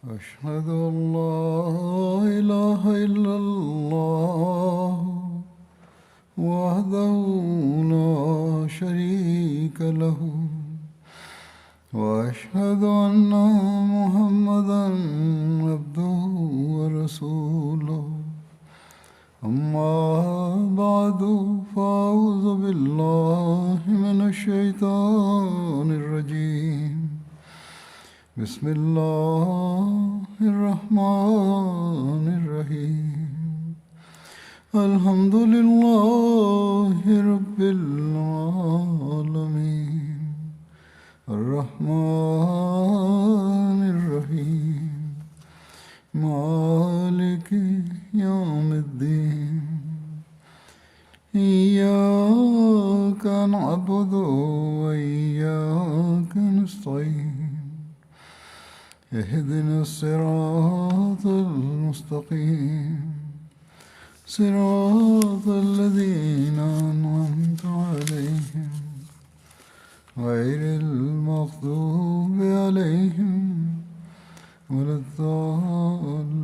أشهد أن لا إله إلا الله وحده لا شريك له وأشهد أن محمدا عبده ورسوله أما بعد فأعوذ بالله من الشيطان الرجيم بسم الله الرحمن الرحيم الحمد لله رب العالمين الرحمن الرحيم مالك يوم الدين إياك نعبد وإياك نستعين اهدنا الصراط المستقيم صراط الذين أنعمت عليهم غير المغضوب عليهم ولا الضالين.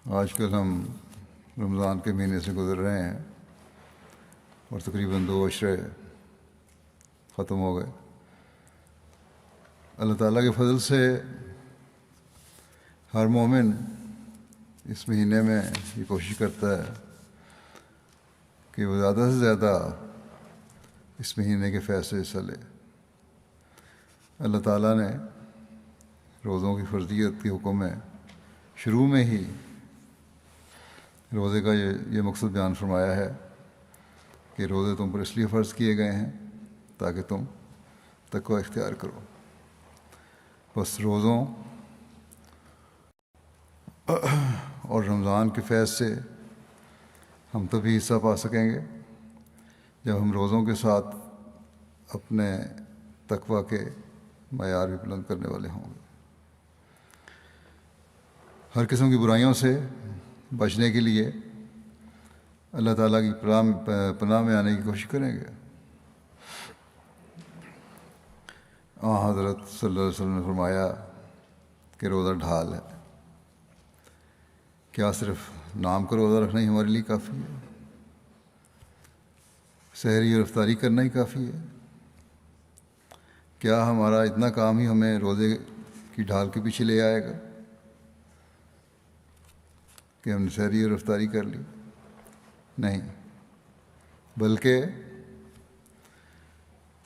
آج کل ہم رمضان کے مہینے سے گزر رہے ہیں اور تقریباً 2 عشرے ختم ہو گئے. اللہ تعالیٰ کے فضل سے ہر مومن اس مہینے میں یہ کوشش کرتا ہے کہ وہ زیادہ سے زیادہ اس مہینے کے فیض سے حصہ لے. اللہ تعالیٰ نے روزوں کی فرضیت کے حکم میں شروع میں ہی روزے کا یہ مقصد بیان فرمایا ہے کہ روزے تم پر اس لیے فرض کیے گئے ہیں تاکہ تم تقوی اختیار کرو. بس روزوں اور رمضان کے فیض سے ہم تبھی حصہ پا سکیں گے جب ہم روزوں کے ساتھ اپنے تقوی کے معیار بھی بلند کرنے والے ہوں گے. ہر قسم کی برائیوں سے بچنے کے لیے اللہ تعالیٰ کی پناہ میں آنے کی کوشش کریں گے. حضرت صلی اللہ علیہ وسلم نے فرمایا کہ روزہ ڈھال ہے. کیا صرف نام کا روزہ رکھنا ہی ہمارے لیے کافی ہے؟ سحری اور افطاری کرنا ہی کافی ہے؟ کیا ہمارا اتنا کام ہی ہمیں روزے کی ڈھال کے پیچھے لے آئے گا کہ ہم نے سحری اور افطاری کر لی؟ نہیں، بلکہ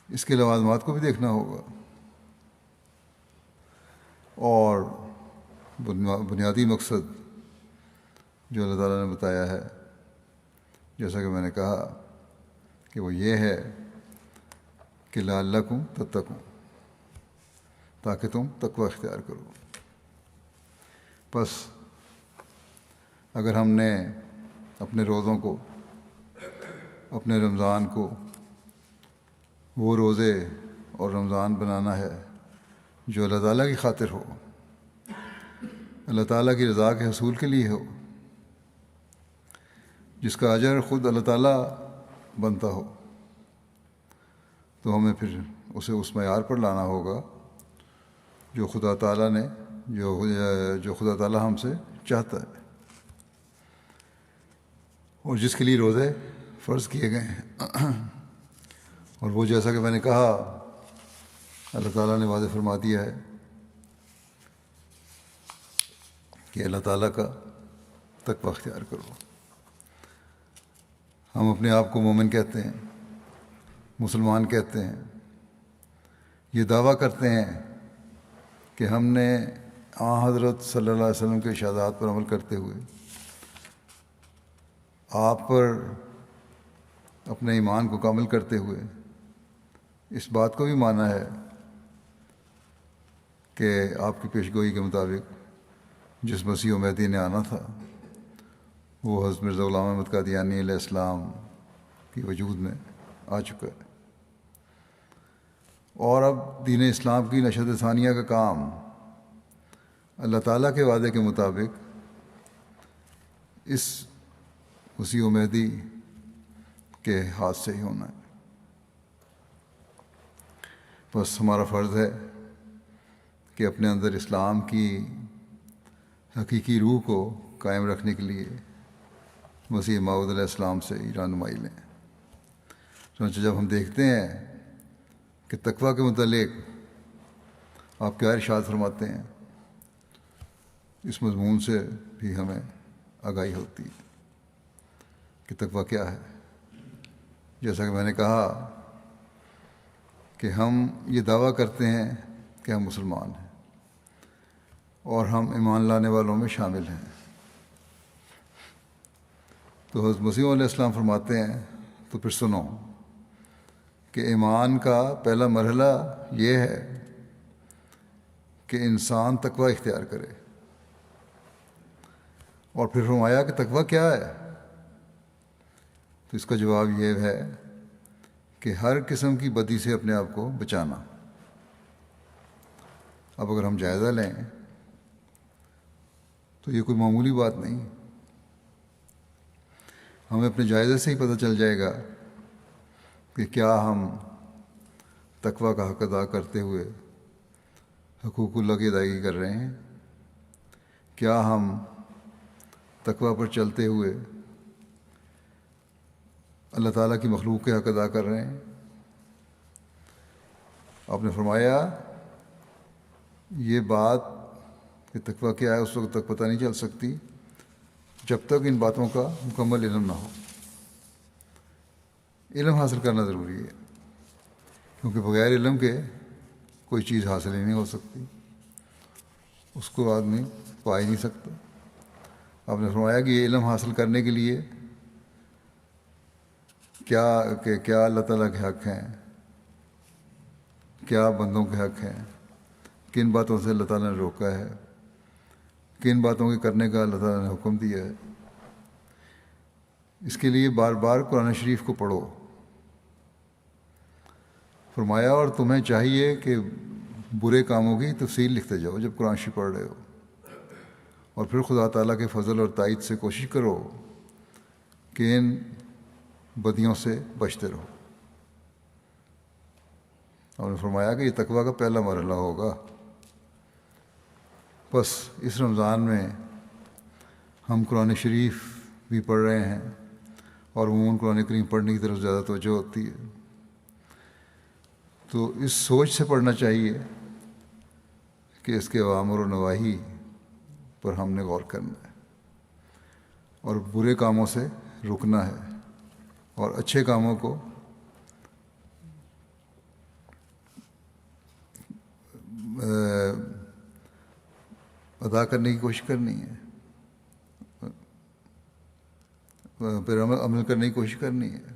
اس کے لوازمات کو بھی دیکھنا ہوگا اور بنیادی مقصد جو اللہ تعالیٰ نے بتایا ہے، جیسا کہ میں نے کہا کہ وہ یہ ہے کہ لعلکم تتقون، تاکہ تم تقوی اختیار کرو. بس اگر ہم نے اپنے روزوں کو، اپنے رمضان کو وہ روزے اور رمضان بنانا ہے جو اللہ تعالیٰ کی خاطر ہو، اللہ تعالیٰ کی رضا کے حصول کے لیے ہو، جس کا اجر خود اللہ تعالیٰ بنتا ہو، تو ہمیں پھر اسے اس معیار پر لانا ہوگا جو خدا تعالیٰ نے جو خدا تعالیٰ ہم سے چاہتا ہے اور جس کے لیے روزے فرض کیے گئے ہیں. اور وہ جیسا کہ میں نے کہا اللہ تعالیٰ نے واضح فرما دیا ہے کہ اللہ تعالیٰ کا تقوی اختیار کرو. ہم اپنے آپ کو مومن کہتے ہیں، مسلمان کہتے ہیں، یہ دعویٰ کرتے ہیں کہ ہم نے حضرت صلی اللہ علیہ وسلم کے ارشادات پر عمل کرتے ہوئے آپ پر اپنے ایمان کو کامل کرتے ہوئے اس بات کو بھی مانا ہے کہ آپ کی پیشگوئی کے مطابق جس مسیح و مہدی نے آنا تھا وہ حضرت مرزا غلام احمد قادیانی علیہ السلام کی وجود میں آ چکا ہے. اور اب دین اسلام کی نشر ثانیہ کا کام اللہ تعالیٰ کے وعدے کے مطابق اس مسیح و مہدی کے ہاتھ سے ہی ہونا ہے۔ بس ہمارا فرض ہے کہ اپنے اندر اسلام کی حقیقی روح کو قائم رکھنے کے لیے مسیح موعود علیہ السلام سے رہنمائی لیں۔ چنانچہ جب ہم دیکھتے ہیں کہ تقویٰ کے متعلق آپ کیا ارشاد فرماتے ہیں، اس مضمون سے بھی ہمیں آگاہی ہوتی ہے کہ تقویٰ کیا ہے۔ جیسا کہ میں نے کہا کہ ہم یہ دعویٰ کرتے ہیں کہ ہم مسلمان ہیں اور ہم ایمان لانے والوں میں شامل ہیں، تو حضرت مسیح علیہ السلام فرماتے ہیں تو پھر سنو کہ ایمان کا پہلا مرحلہ یہ ہے کہ انسان تقویٰ اختیار کرے، اور پھر فرمایا کہ تقویٰ کیا ہے؟ تو اس کا جواب یہ ہے کہ ہر قسم کی بدی سے اپنے آپ کو بچانا۔ اب اگر ہم جائزہ لیں تو یہ کوئی معمولی بات نہیں، ہمیں اپنے جائزے سے ہی پتہ چل جائے گا کہ کیا ہم تقویٰ کا حق ادا کرتے ہوئے حقوق اللہ کی ادائیگی کر رہے ہیں، کیا ہم تقویٰ پر چلتے ہوئے اللہ تعالیٰ کی مخلوق کے حق ادا کر رہے ہیں۔ آپ نے فرمایا یہ بات کہ تقویٰ کیا ہے اس وقت تک پتہ نہیں چل سکتی جب تک ان باتوں کا مکمل علم نہ ہو۔ علم حاصل کرنا ضروری ہے، کیونکہ بغیر علم کے کوئی چیز حاصل ہی نہیں ہو سکتی، اس کو آدمی پا ہی نہیں سکتا۔ آپ نے فرمایا کہ یہ علم حاصل کرنے کے لیے کیا اللہ تعالیٰ کے حق ہیں، کیا بندوں کے حق ہیں، کن باتوں سے اللہ تعالیٰ نے روکا ہے، کن باتوں کے کرنے کا اللہ تعالیٰ نے حکم دیا ہے۔ اس کے لیے بار بار قرآن شریف کو پڑھو۔ فرمایا اور تمہیں چاہیے کہ برے کاموں کی تفصیل لکھتے جاؤ جب قرآن شریف پڑھ رہے ہو، اور پھر خدا تعالیٰ کے فضل اور تائید سے کوشش کرو کہ ان بدیوں سے بچتے رہو۔ اور فرمایا کہ یہ تقویٰ کا پہلا مرحلہ ہوگا۔ بس اس رمضان میں ہم قرآن شریف بھی پڑھ رہے ہیں، اور عموماً قرآن کریم پڑھنے کی طرف زیادہ توجہ ہوتی ہے، تو اس سوچ سے پڑھنا چاہیے کہ اس کے اوامر و نواہی پر ہم نے غور کرنا ہے، اور برے کاموں سے رکنا ہے، اور اچھے کاموں کو ادا کرنے کی کوشش کرنی ہے، پھر عمل کرنے کی کوشش کرنی ہے۔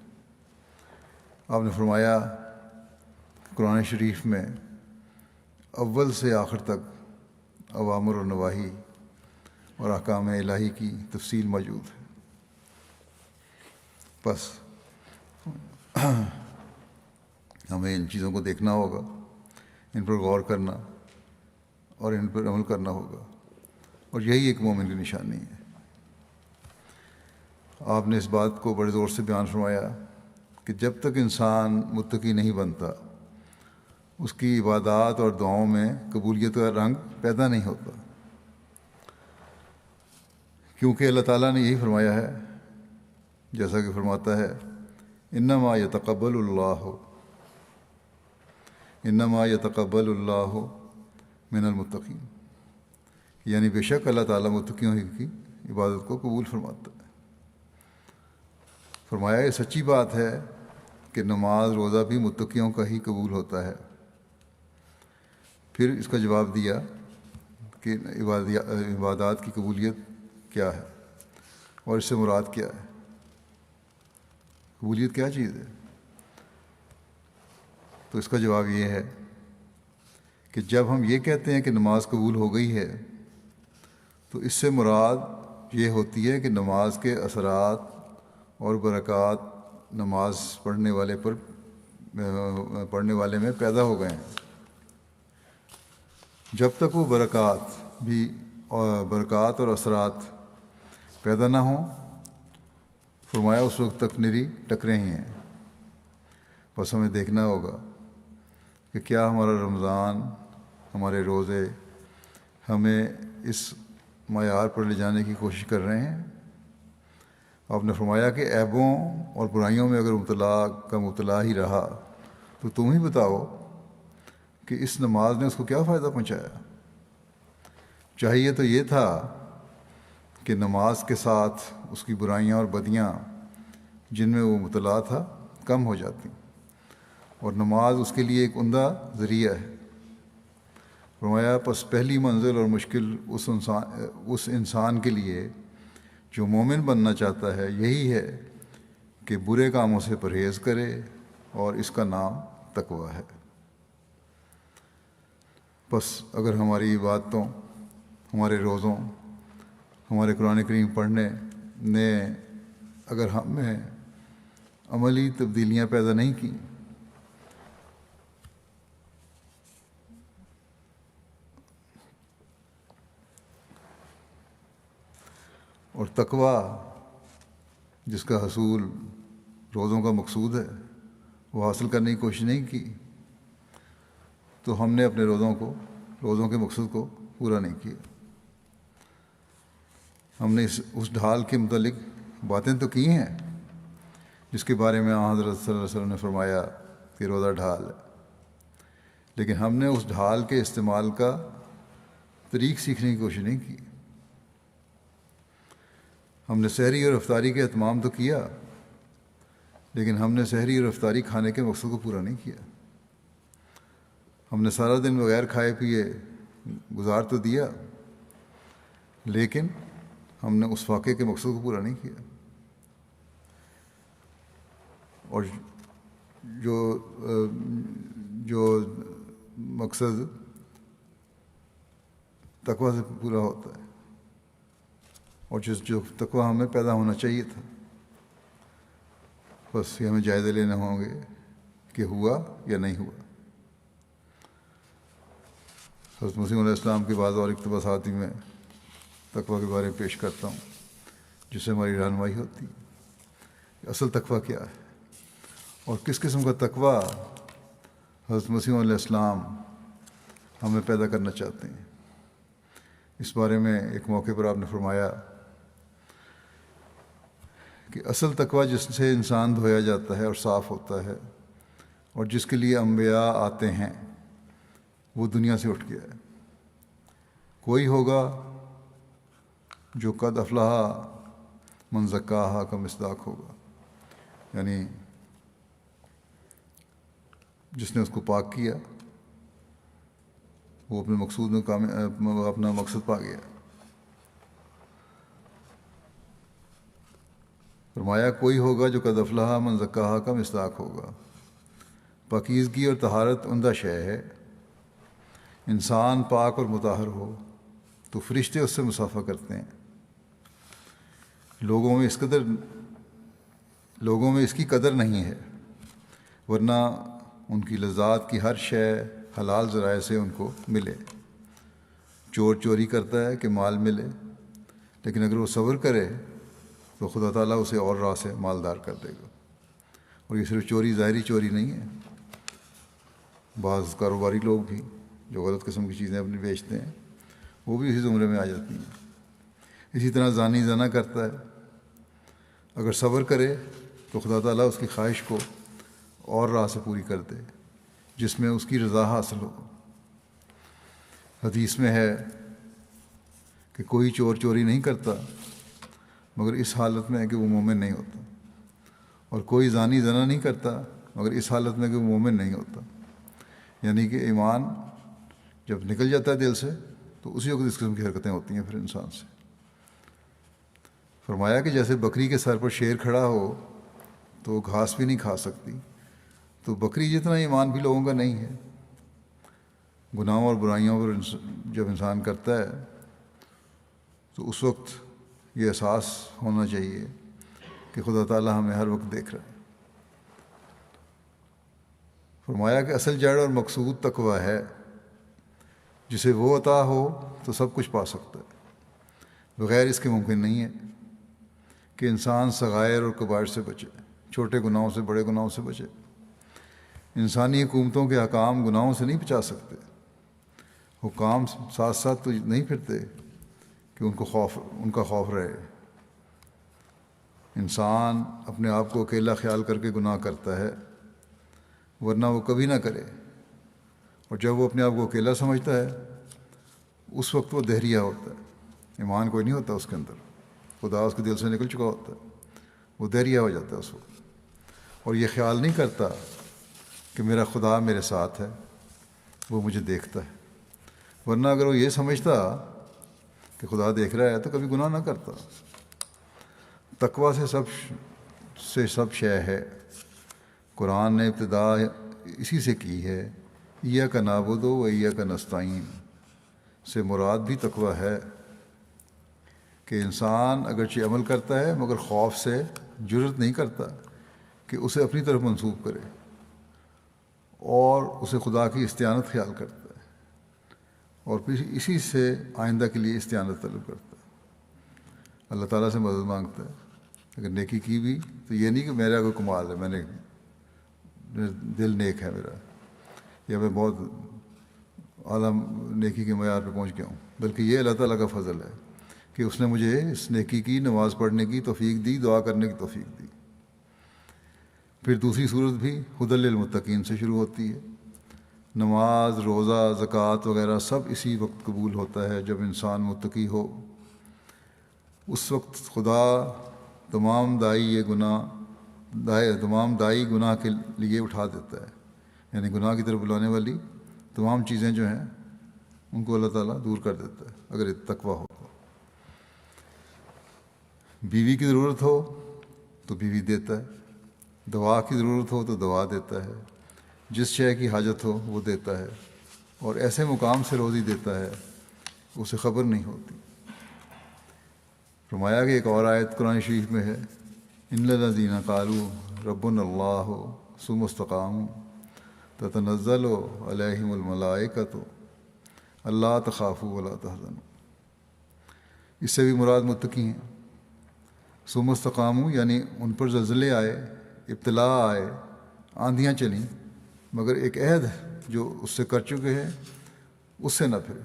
آپ نے فرمایا قرآن شریف میں اول سے آخر تک اوامر و نواہی اور احکام الہی کی تفصیل موجود ہے۔ بس ہمیں ان چیزوں کو دیکھنا ہوگا، ان پر غور کرنا اور ان پر عمل کرنا ہوگا، اور یہی ایک مومن کی نشانی ہے۔ آپ نے اس بات کو بڑے زور سے بیان فرمایا کہ جب تک انسان متقی نہیں بنتا، اس کی عبادات اور دعاؤں میں قبولیت کا رنگ پیدا نہیں ہوتا، کیونکہ اللہ تعالیٰ نے یہی فرمایا ہے، جیسا کہ فرماتا ہے انما یتقبل اللہ من المتقین، یعنی بے شک اللہ تعالیٰ متقیوں ہی کی عبادت کو قبول فرماتا ہے۔ فرمایا یہ سچی بات ہے کہ نماز روزہ بھی متقیوں کا ہی قبول ہوتا ہے۔ پھر اس کا جواب دیا کہ عبادات کی قبولیت کیا ہے اور اس سے مراد کیا ہے، قبولیت کیا چیز ہے؟ تو اس کا جواب یہ ہے کہ جب ہم یہ کہتے ہیں کہ نماز قبول ہو گئی ہے، تو اس سے مراد یہ ہوتی ہے کہ نماز کے اثرات اور برکات نماز پڑھنے والے میں پیدا ہو گئے ہیں۔ جب تک وہ برکات اور اثرات پیدا نہ ہوں فرمایا اس وقت تک نری ٹکریں ہی ہیں، بس ہمیں دیکھنا ہوگا کہ کیا ہمارا رمضان، ہمارے روزے ہمیں اس معیار پر لے جانے کی کوشش کر رہے ہیں۔ آپ نے فرمایا کہ عیبوں اور برائیوں میں اگر مبتلا ہی رہا تو تم ہی بتاؤ کہ اس نماز نے اس کو کیا فائدہ پہنچایا۔ چاہیے تو یہ تھا کہ نماز کے ساتھ اس کی برائیاں اور بدیاں جن میں وہ مبتلا تھا کم ہو جاتی، اور نماز اس کے لیے ایک عمدہ ذریعہ ہے۔ فرمایا پس پہلی منزل اور مشکل اس انسان کے لیے جو مومن بننا چاہتا ہے یہی ہے کہ برے کاموں سے پرہیز کرے، اور اس کا نام تقویٰ ہے۔ بس اگر ہماری عبادتوں، ہمارے روزوں، ہمارے قرآن کریم پڑھنے نے اگر ہم میں عملی تبدیلیاں پیدا نہیں کی، اور تقویٰ جس کا حصول روزوں کا مقصود ہے وہ حاصل کرنے کی کوشش نہیں کی، تو ہم نے اپنے روزوں کے مقصد کو پورا نہیں کیا۔ ہم نے اس ڈھال کے متعلق باتیں تو کی ہیں جس کے بارے میں حضرت صلی اللہ علیہ وسلم نے فرمایا کہ روزہ ڈھال ہے، لیکن ہم نے اس ڈھال کے استعمال کا طریق سیکھنے کی کوشش نہیں کی۔ ہم نے سحری اور افطاری کے اہتمام تو کیا، لیکن ہم نے سحری اور افطاری کھانے کے مقصد کو پورا نہیں کیا۔ ہم نے سارا دن بغیر کھائے پیے گزار تو دیا، لیکن ہم نے اس واقعے کے مقصد کو پورا نہیں کیا۔ اور جو مقصد تقویٰ سے پورا ہوتا ہے، اور جو تقویٰ ہمیں پیدا ہونا چاہیے تھا، بس یہ ہمیں جائزے لینے ہوں گے کہ ہوا یا نہیں ہوا۔ حضرت مسیح علیہ السلام کے بعض اور اقتباسات میں تقویٰ کے بارے میں پیش کرتا ہوں جس سے ہماری رہنمائی ہوتی ہے۔ اصل تقویٰ کیا ہے اور کس قسم کا تقویٰ حضرت مسیح علیہ السلام ہمیں پیدا کرنا چاہتے ہیں۔ اس بارے میں ایک موقع پر آپ نے فرمایا کہ اصل تقویٰ جس سے انسان دھویا جاتا ہے اور صاف ہوتا ہے، اور جس کے لیے انبیاء آتے ہیں، وہ دنیا سے اٹھ گیا ہے۔ کوئی ہوگا جو قد افلح من زکاہا کا مصداق ہوگا، یعنی جس نے اس کو پاک کیا وہ اپنے مقصود میں اپنا مقصد پا گیا۔ فرمایا کوئی ہوگا جو قد افلح من زکاہا کا مصداق ہوگا۔ پاکیزگی اور طہارت عمدہ شے ہے۔ انسان پاک اور مطہر ہو تو فرشتے اس سے مصافحہ کرتے ہیں۔ لوگوں میں اس کی قدر نہیں ہے، ورنہ ان کی لذات کی ہر شے حلال ذرائع سے ان کو ملے۔ چور چوری کرتا ہے کہ مال ملے، لیکن اگر وہ صبر کرے تو خدا تعالیٰ اسے اور راہ سے مالدار کر دے گا۔ اور یہ صرف چوری ظاہری چوری نہیں ہے، بعض کاروباری لوگ بھی جو غلط قسم کی چیزیں اپنی بیچتے ہیں وہ بھی اسی زمرے میں آ جاتی ہیں۔ اسی طرح زانی زنا کرتا ہے، اگر صبر کرے تو خدا تعالیٰ اس کی خواہش کو اور راہ سے پوری کر دے جس میں اس کی رضا حاصل ہو۔ حدیث میں ہے کہ کوئی چور چوری نہیں کرتا مگر اس حالت میں ہے کہ وہ مومن نہیں ہوتا، اور کوئی زانی زنا نہیں کرتا مگر اس حالت میں کہ وہ مومن نہیں ہوتا۔ یعنی کہ ایمان جب نکل جاتا ہے دل سے تو اسی وقت اس قسم کی حرکتیں ہوتی ہیں پھر انسان سے۔ فرمایا کہ جیسے بکری کے سر پر شیر کھڑا ہو تو وہ گھاس بھی نہیں کھا سکتی، تو بکری جتنا ایمان بھی لوگوں کا نہیں ہے۔ گناہوں اور برائیوں پر جب انسان کرتا ہے تو اس وقت یہ احساس ہونا چاہیے کہ خدا تعالیٰ ہمیں ہر وقت دیکھ رہا ہے۔ فرمایا کہ اصل جڑ اور مقصود تقویٰ ہے، جسے وہ عطا ہو تو سب کچھ پا سکتا ہے، بغیر اس کے ممکن نہیں ہے کہ انسان صغائر اور کبائر سے بچے، چھوٹے گناہوں سے، بڑے گناہوں سے بچے۔ انسانی حکومتوں کے حکام گناہوں سے نہیں بچا سکتے، حکام ساتھ ساتھ تو نہیں پھرتے کہ ان کا خوف رہے۔ انسان اپنے آپ کو اکیلا خیال کر کے گناہ کرتا ہے، ورنہ وہ کبھی نہ کرے، اور جب وہ اپنے آپ کو اکیلا سمجھتا ہے اس وقت وہ دہریہ ہوتا ہے، ایمان کوئی نہیں ہوتا اس کے اندر، خدا اس کے دل سے نکل چکا ہوتا ہے، وہ دہریہ ہو جاتا ہے اس وقت، اور یہ خیال نہیں کرتا کہ میرا خدا میرے ساتھ ہے، وہ مجھے دیکھتا ہے۔ ورنہ اگر وہ یہ سمجھتا کہ خدا دیکھ رہا ہے تو کبھی گناہ نہ کرتا۔ تقویٰ سے سب شے ہے، قرآن نے ابتدا اسی سے کی ہے، ایاک نعبد و ایاک نستعین سے مراد بھی تقویٰ ہے، کہ انسان اگرچہ عمل کرتا ہے مگر خوف سے جرأت نہیں کرتا کہ اسے اپنی طرف منسوب کرے، اور اسے خدا کی استعانت خیال کرتا ہے، اور پھر اسی سے آئندہ کے لیے استعانت طلب کرتا ہے، اللہ تعالیٰ سے مدد مانگتا ہے۔ اگر نیکی کی بھی تو یہ نہیں کہ میرا کوئی کمال ہے، میرا دل نیک ہے میرا، یا میں بہت اعلیٰ نیکی کے معیار پہ پہنچ گیا ہوں، بلکہ یہ اللہ تعالیٰ کا فضل ہے کہ اس نے مجھے اس نیکی کی، نماز پڑھنے کی توفیق دی، دعا کرنے کی توفیق دی۔ پھر دوسری صورت بھی ہدی للمتقین سے شروع ہوتی ہے۔ نماز، روزہ، زکوٰۃ وغیرہ سب اسی وقت قبول ہوتا ہے جب انسان متقی ہو۔ اس وقت خدا تمام دائی گناہ کے لیے اٹھا دیتا ہے، یعنی گناہ کی طرف بلانے والی تمام چیزیں جو ہیں ان کو اللہ تعالیٰ دور کر دیتا ہے اگر تقویٰ ہو۔ بیوی کی ضرورت ہو تو بیوی دیتا ہے، دوا کی ضرورت ہو تو دوا دیتا ہے، جس شے کی حاجت ہو وہ دیتا ہے، اور ایسے مقام سے روزی دیتا ہے اسے خبر نہیں ہوتی۔ فرمایا کہ ایک اور آیت قرآن شریف میں ہے، ان الذین قالوا ربنا اللہ ثم استقاموا تتنزل علیہم الملائکۃ الا تخافوا ولا تحزنوا۔ اس سے بھی مراد متقی ہیں۔ ثم استقاموا یعنی ان پر زلزلے آئے، ابتلا آئے، آندھیاں چلیں، مگر ایک عہد جو اس سے کر چکے ہیں اس سے نہ پھرے،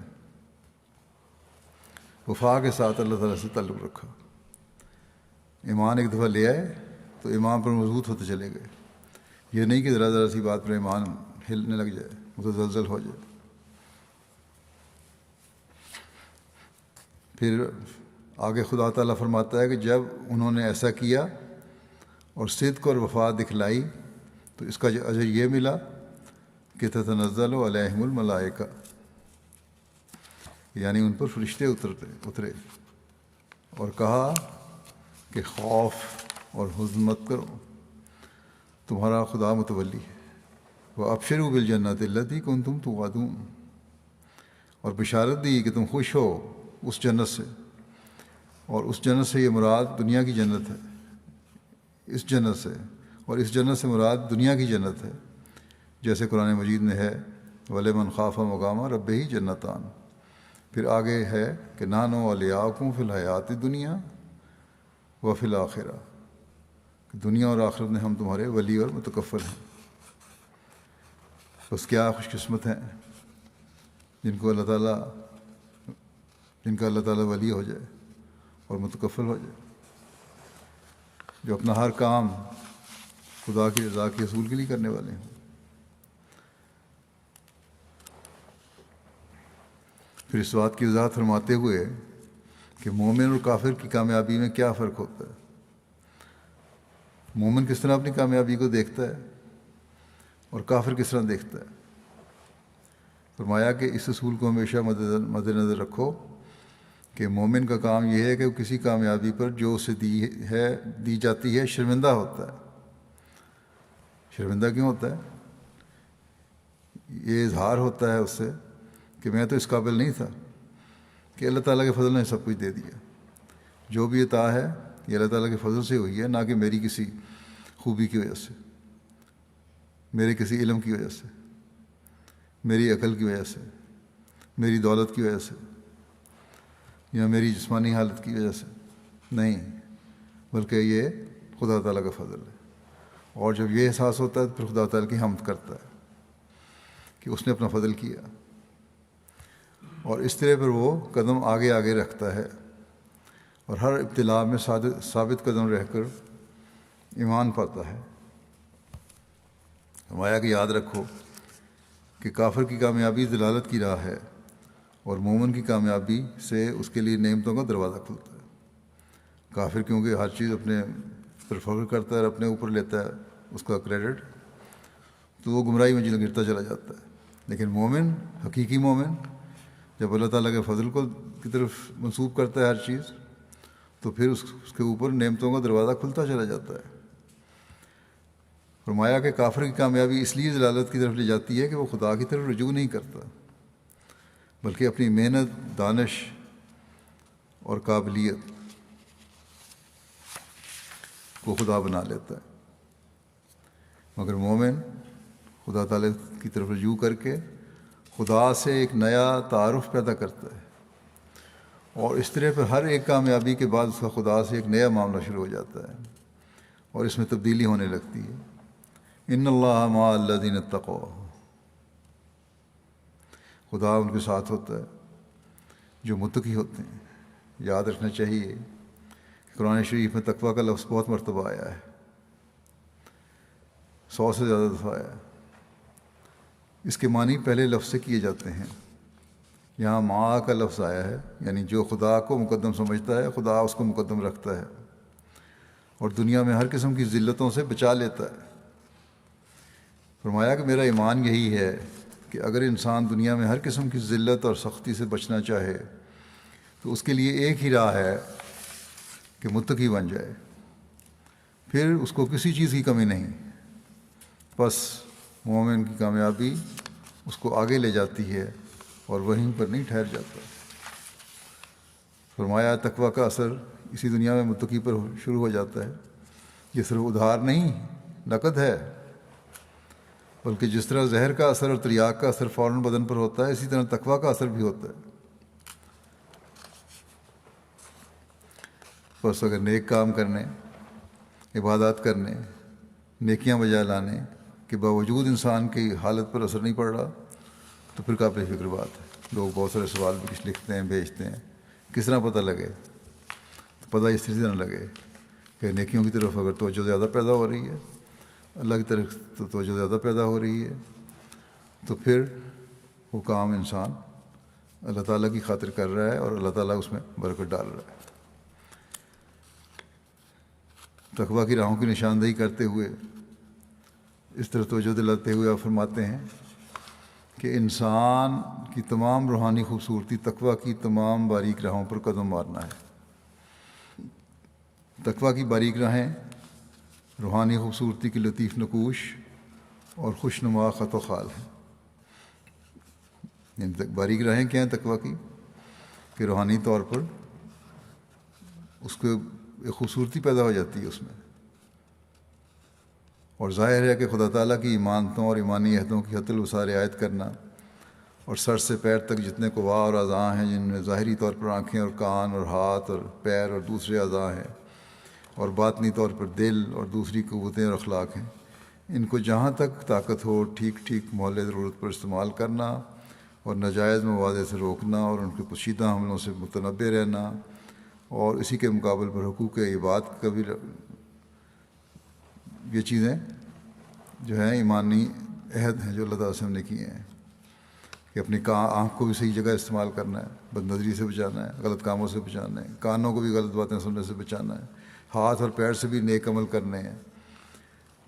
وفا کے ساتھ اللہ تعالیٰ سے تعلق رکھا۔ ایمان ایک دفعہ لے آئے تو ایمان پر مضبوط ہوتے چلے گئے، یہ نہیں کہ ذرا ذرا سی بات پر ایمان ہلنے لگ جائے، متزلزل ہو جائے۔ پھر آگے خدا تعالیٰ فرماتا ہے کہ جب انہوں نے ایسا کیا اور صدق اور وفا دکھلائی تو اس کا اجر یہ ملا کہ تتنزل علیہم الملائکہ، یعنی ان پر فرشتے اترے اور کہا کہ خوف اور حزن مت کرو، تمہارا خدا متولی ہے، وابشروا بالجنۃ التی کنتم توعدون، اور بشارت دی کہ تم خوش ہو اس جنت سے، اور اس جنت سے یہ مراد دنیا کی جنت ہے، اس جنت سے، اور اس جنت سے مراد دنیا کی جنت ہے، جیسے قرآن مجید میں ہے وَلِمَنْ خَافَ مَقَامَ رَبِّهِ جنتان۔ پھر آگے ہے کہ نحن اولیاؤکم فی الحیات الدنیا وفی الآخرہ، کہ دنیا اور آخرت میں ہم تمہارے ولی اور متکفل ہیں۔ بس کیا خوش قسمت ہیں جن کا اللہ تعالیٰ ولی ہو جائے اور متکفل ہو جائے، جو اپنا ہر کام خدا کی رضا کے حصول کے لیے کرنے والے ہیں۔ پھر اس بات کی وضاحت فرماتے ہوئے کہ مومن اور کافر کی کامیابی میں کیا فرق ہوتا ہے، مومن کس طرح اپنی کامیابی کو دیکھتا ہے اور کافر کس طرح دیکھتا ہے۔ فرمایا کہ اس اصول کو ہمیشہ مد نظر رکھو کہ مومن کا کام یہ ہے کہ وہ کسی کامیابی پر جو اسے دی جاتی ہے شرمندہ ہوتا ہے۔ شرمندہ کیوں ہوتا ہے؟ یہ اظہار ہوتا ہے اس سے کہ میں تو اس قابل نہیں تھا، کہ اللہ تعالیٰ کے فضل نے سب کچھ دے دیا، جو بھی عطا ہے یہ اللہ تعالیٰ کے فضل سے ہوئی ہے، نہ کہ میری کسی خوبی کی وجہ سے، میرے کسی علم کی وجہ سے، میری عقل کی وجہ سے، میری دولت کی وجہ سے، یا میری جسمانی حالت کی وجہ سے، نہیں، بلکہ یہ خدا تعالیٰ کا فضل ہے۔ اور جب یہ احساس ہوتا ہے تو پھر خدا تعالیٰ کی حمد کرتا ہے کہ اس نے اپنا فضل کیا، اور اس طرح پر وہ قدم آگے آگے رکھتا ہے اور ہر ابتلاء میں ثابت قدم رہ کر ایمان پاتا ہے۔ فرمایا کہ یاد رکھو کہ کافر کی کامیابی ضلالت کی راہ ہے، اور مومن کی کامیابی سے اس کے لیے نعمتوں کا دروازہ کھلتا ہے۔ کافر کیونکہ ہر چیز اپنے پر فخر کرتا ہے اور اپنے اوپر لیتا ہے اس کا کریڈٹ، تو وہ گمراہی میں گرتا چلا جاتا ہے۔ لیکن مومن، حقیقی مومن، جب اللہ تعالیٰ کے فضل کی طرف منسوب کرتا ہے ہر چیز، تو پھر اس کے اوپر نعمتوں کا دروازہ کھلتا چلا جاتا ہے۔ فرمایا کہ کافر کی کامیابی اس لیے ضلالت کی طرف لے جاتی ہے کہ وہ خدا کی طرف رجوع نہیں کرتا، بلکہ اپنی محنت، دانش اور قابلیت کو خدا بنا لیتا ہے۔ مگر مومن خدا تعالیٰ کی طرف رجوع کر کے خدا سے ایک نیا تعارف پیدا کرتا ہے، اور اس طرح پر ہر ایک کامیابی کے بعد اس کا خدا سے ایک نیا معاملہ شروع ہو جاتا ہے، اور اس میں تبدیلی ہونے لگتی ہے۔ ان اللہ مع الذین اتقوا، خدا ان کے ساتھ ہوتا ہے جو متقی ہوتے ہیں۔ یاد رکھنا چاہیے کہ قرآن شریف میں تقویٰ کا لفظ بہت مرتبہ آیا ہے، 100 سے زیادہ دفعہ آیا ہے۔ اس کے معنی پہلے لفظ سے کیے جاتے ہیں۔ یہاں مع کا لفظ آیا ہے، یعنی جو خدا کو مقدم سمجھتا ہے خدا اس کو مقدم رکھتا ہے، اور دنیا میں ہر قسم کی ذلتوں سے بچا لیتا ہے۔ فرمایا کہ میرا ایمان یہی ہے کہ اگر انسان دنیا میں ہر قسم کی ذلت اور سختی سے بچنا چاہے تو اس کے لیے ایک ہی راہ ہے کہ متقی بن جائے، پھر اس کو کسی چیز کی کمی نہیں۔ بس مومن کی کامیابی اس کو آگے لے جاتی ہے اور وہیں پر نہیں ٹھہر جاتا۔ فرمایا تقویٰ کا اثر اسی دنیا میں متقی پر شروع ہو جاتا ہے۔ یہ صرف ادھار نہیں، نقد ہے، بلکہ جس طرح زہر کا اثر اور تریاق کا اثر فوراً بدن پر ہوتا ہے، اسی طرح تقویٰ کا اثر بھی ہوتا ہے۔ بس اگر نیک کام کرنے، عبادات کرنے، نیکیاں بجا لانے کے باوجود انسان کی حالت پر اثر نہیں پڑ رہا تو پھر قابل فکر بات ہے۔ لوگ بہت سارے سوال بھی کچھ لکھتے ہیں، بھیجتے ہیں، کس طرح پتہ لگے؟ تو پتہ اس طرح نہ لگے کہ نیکیوں کی طرف اگر توجہ زیادہ پیدا ہو رہی ہے، اللہ کی طرف تو توجہ زیادہ پیدا ہو رہی ہے، تو پھر وہ کام انسان اللہ تعالیٰ کی خاطر کر رہا ہے اور اللہ تعالیٰ اس میں برکت ڈال رہا ہے۔ تقویٰ کی راہوں کی نشاندہی کرتے ہوئے اس طرح توجہ دلاتے ہوئے آپ فرماتے ہیں کہ انسان کی تمام روحانی خوبصورتی تقویٰ کی تمام باریک راہوں پر قدم مارنا ہے۔ تقویٰ کی باریک راہیں روحانی خوبصورتی کی لطیف نقوش اور خوشنما خط و خال ہیں۔ یعنی باریک راہیں کیا ہیں تقویٰ کی؟ کہ روحانی طور پر اس کو ایک خوبصورتی پیدا ہو جاتی ہے اس میں، اور ظاہر ہے کہ خدا تعالیٰ کی ایمانتوں اور ایمانی عہدوں کی حت الوسع رعایت کرنا، اور سر سے پیر تک جتنے قوا اور اعضاء ہیں جن میں ظاہری طور پر آنکھیں اور کان اور ہاتھ اور پیر اور دوسرے اعضاء ہیں، اور باطنی طور پر دل اور دوسری قوتیں اور اخلاق ہیں، ان کو جہاں تک طاقت ہو ٹھیک ٹھیک محل ضرورت پر استعمال کرنا، اور ناجائز مواد سے روکنا، اور ان کے پوشیدہ حملوں سے متنبع رہنا، اور اسی کے مقابل پر حقوق عباد کا بھی، یہ چیزیں جو ہیں ایمانی عہد ہیں جو اللہ تعالیٰ سے ہم نے کیے ہیں کہ اپنی آنکھ کو بھی صحیح جگہ استعمال کرنا ہے، بد نظری سے بچانا ہے، غلط کاموں سے بچانا ہے، کانوں کو بھی غلط باتیں سننے سے بچانا ہے، ہاتھ اور پیر سے بھی نیک عمل کرنے ہیں،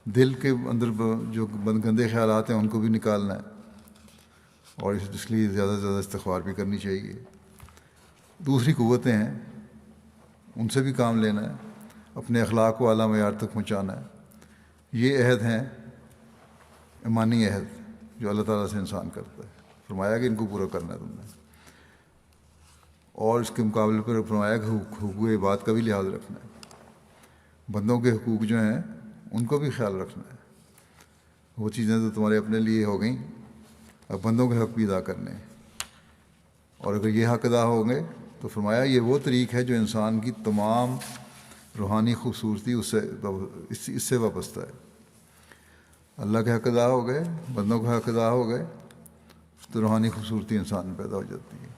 دل کے اندر جو گندے خیالات ہیں ان کو بھی نکالنا ہے، اور اس لیے زیادہ سے زیادہ استغفار بھی کرنی چاہیے۔ دوسری قوتیں ہیں ان سے بھی کام لینا ہے، اپنے اخلاق کو اعلیٰ معیار تک پہنچانا ہے۔ یہ عہد ہیں ایمانی عہد جو اللہ تعالیٰ سے انسان کرتا ہے۔ فرمایا کہ ان کو پورا کرنا ہے تم نے، اور اس کے مقابلے پر فرمایا کہ حقوق عباد کا بھی لحاظ رکھنا ہے، بندوں کے حقوق جو ہیں ان کو بھی خیال رکھنا ہے۔ وہ چیزیں تو تمہارے اپنے لیے ہو گئیں، اب بندوں کے حق بھی ادا کرنے ہیں، اور اگر یہ حق ادا ہوں گے تو فرمایا یہ وہ طریق ہے جو انسان کی تمام روحانی خوبصورتی اس سے وابستہ ہے۔ اللہ کے حق ادا ہو گئے، بندوں کے حق ادا ہو گئے تو روحانی خوبصورتی انسان میں پیدا ہو جاتی ہے۔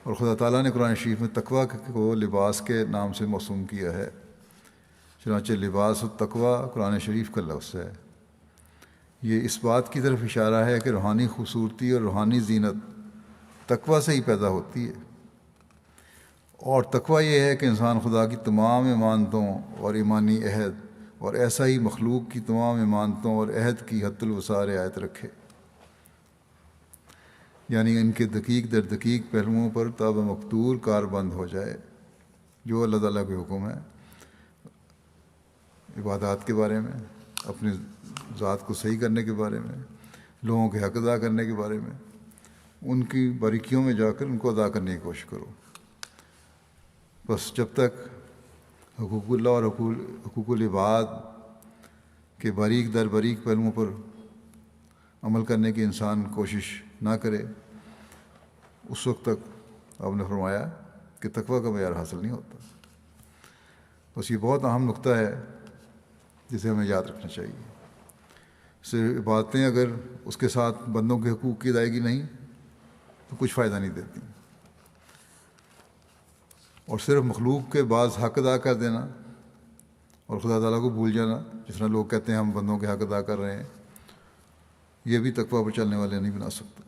اور خدا تعالیٰ نے قرآن شریف میں تقویٰ کو لباس کے نام سے موسوم کیا ہے، چنانچہ لباس التقویٰ قرآن شریف کا لفظ ہے۔ یہ اس بات کی طرف اشارہ ہے کہ روحانی خوبصورتی اور روحانی زینت تقویٰ سے ہی پیدا ہوتی ہے، اور تقویٰ یہ ہے کہ انسان خدا کی تمام امانتوں اور ایمانی عہد اور ایسا ہی مخلوق کی تمام امانتوں اور عہد کی حد الوسع رعایت رکھے، یعنی ان کے دقیق در دقیق پہلوؤں پر تاب مقدور کار بند ہو جائے، جو اللہ تعالیٰ کے حکم ہے، عبادات کے بارے میں، اپنی ذات کو صحیح کرنے کے بارے میں، لوگوں کے حق ادا کرنے کے بارے میں، ان کی باریکیوں میں جا کر ان کو ادا کرنے کی کوشش کرو۔ بس جب تک حقوق اللہ اور حقوق العباد کے باریک در باریک پہلوؤں پر عمل کرنے کی انسان کوشش نہ کرے، اس وقت تک آپ نے فرمایا کہ تقویٰ کا معیار حاصل نہیں ہوتا۔ بس یہ بہت اہم نقطہ ہے جسے ہمیں یاد رکھنا چاہیے۔ صرف عبادتیں اگر اس کے ساتھ بندوں کے حقوق کی ادائیگی نہیں تو کچھ فائدہ نہیں دیتی، اور صرف مخلوق کے بعض حق ادا کر دینا اور خدا تعالیٰ کو بھول جانا، جس طرح لوگ کہتے ہیں ہم بندوں کے حق ادا کر رہے ہیں، یہ بھی تقویٰ پر چلنے والے نہیں بنا سکتا۔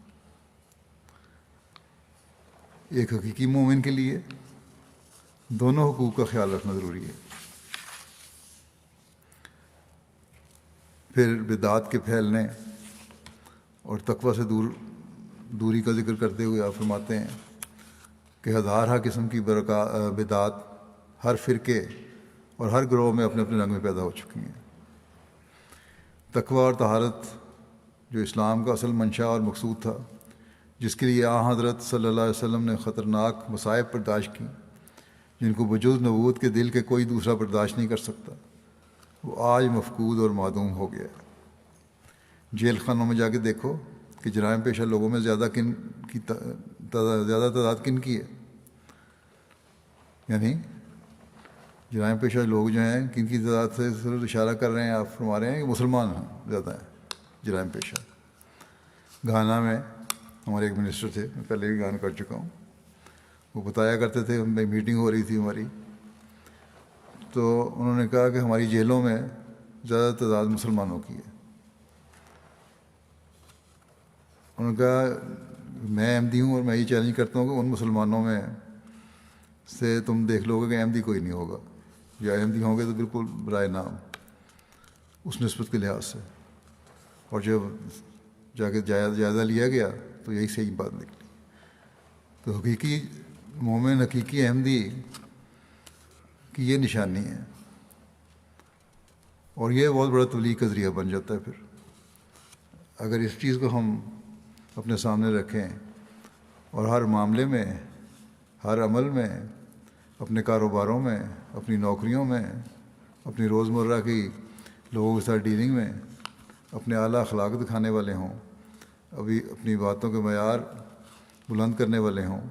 ایک حقیقی مومن کے لیے دونوں حقوق کا خیال رکھنا ضروری ہے۔ پھر بدعات کے پھیلنے اور تقویٰ سے دوری کا ذکر کرتے ہوئے آپ فرماتے ہیں کہ ہزارہ قسم کی بدعات ہر فرقے اور ہر گروہ میں اپنے اپنے رنگ میں پیدا ہو چکی ہیں۔ تقویٰ اور طہارت جو اسلام کا اصل منشا اور مقصود تھا، جس کے لیے حضرت صلی اللہ علیہ وسلم نے خطرناک مصائب برداشت کی، جن کو بجز نبوت کے دل کے کوئی دوسرا برداشت نہیں کر سکتا، وہ آج مفقود اور معدوم ہو گیا ہے۔ جیل خانوں میں جا کے دیکھو کہ جرائم پیشہ لوگوں میں زیادہ تعداد کن کی ہے، یعنی جرائم پیشہ لوگ جو ہیں کن کی تعداد سے صرف اشارہ کر رہے ہیں، آپ فرما رہے ہیں کہ مسلمان ہیں زیادہ ہیں جرائم پیشہ۔ گھانا میں ہمارے ایک منسٹر تھے، میں پہلے بھی بیان کر چکا ہوں، وہ بتایا کرتے تھے، میٹنگ ہو رہی تھی ہماری، تو انہوں نے کہا کہ ہماری جیلوں میں زیادہ تعداد مسلمانوں کی ہے۔ انہوں نے کہا میں احمدی ہوں اور میں یہ چیلنج کرتا ہوں کہ ان مسلمانوں میں سے تم دیکھ لو گے کہ احمدی کوئی نہیں ہوگا، یا احمدی ہوں گے تو بالکل برائے نام اس نسبت کے لحاظ سے۔ اور جب جا کے جائزہ لیا گیا تو یہی صحیح بات نکلی۔ تو حقیقی مومن، حقیقی احمدی کی یہ نشانی ہے، اور یہ بہت بڑا تبلیغ کا ذریعہ بن جاتا ہے۔ پھر اگر اس چیز کو ہم اپنے سامنے رکھیں اور ہر معاملے میں، ہر عمل میں، اپنے کاروباروں میں، اپنی نوکریوں میں، اپنی روزمرہ کی لوگوں کے ساتھ ڈیلنگ میں اپنے اعلیٰ اخلاق دکھانے والے ہوں، اپنی باتوں کے معیار بلند کرنے والے ہوں،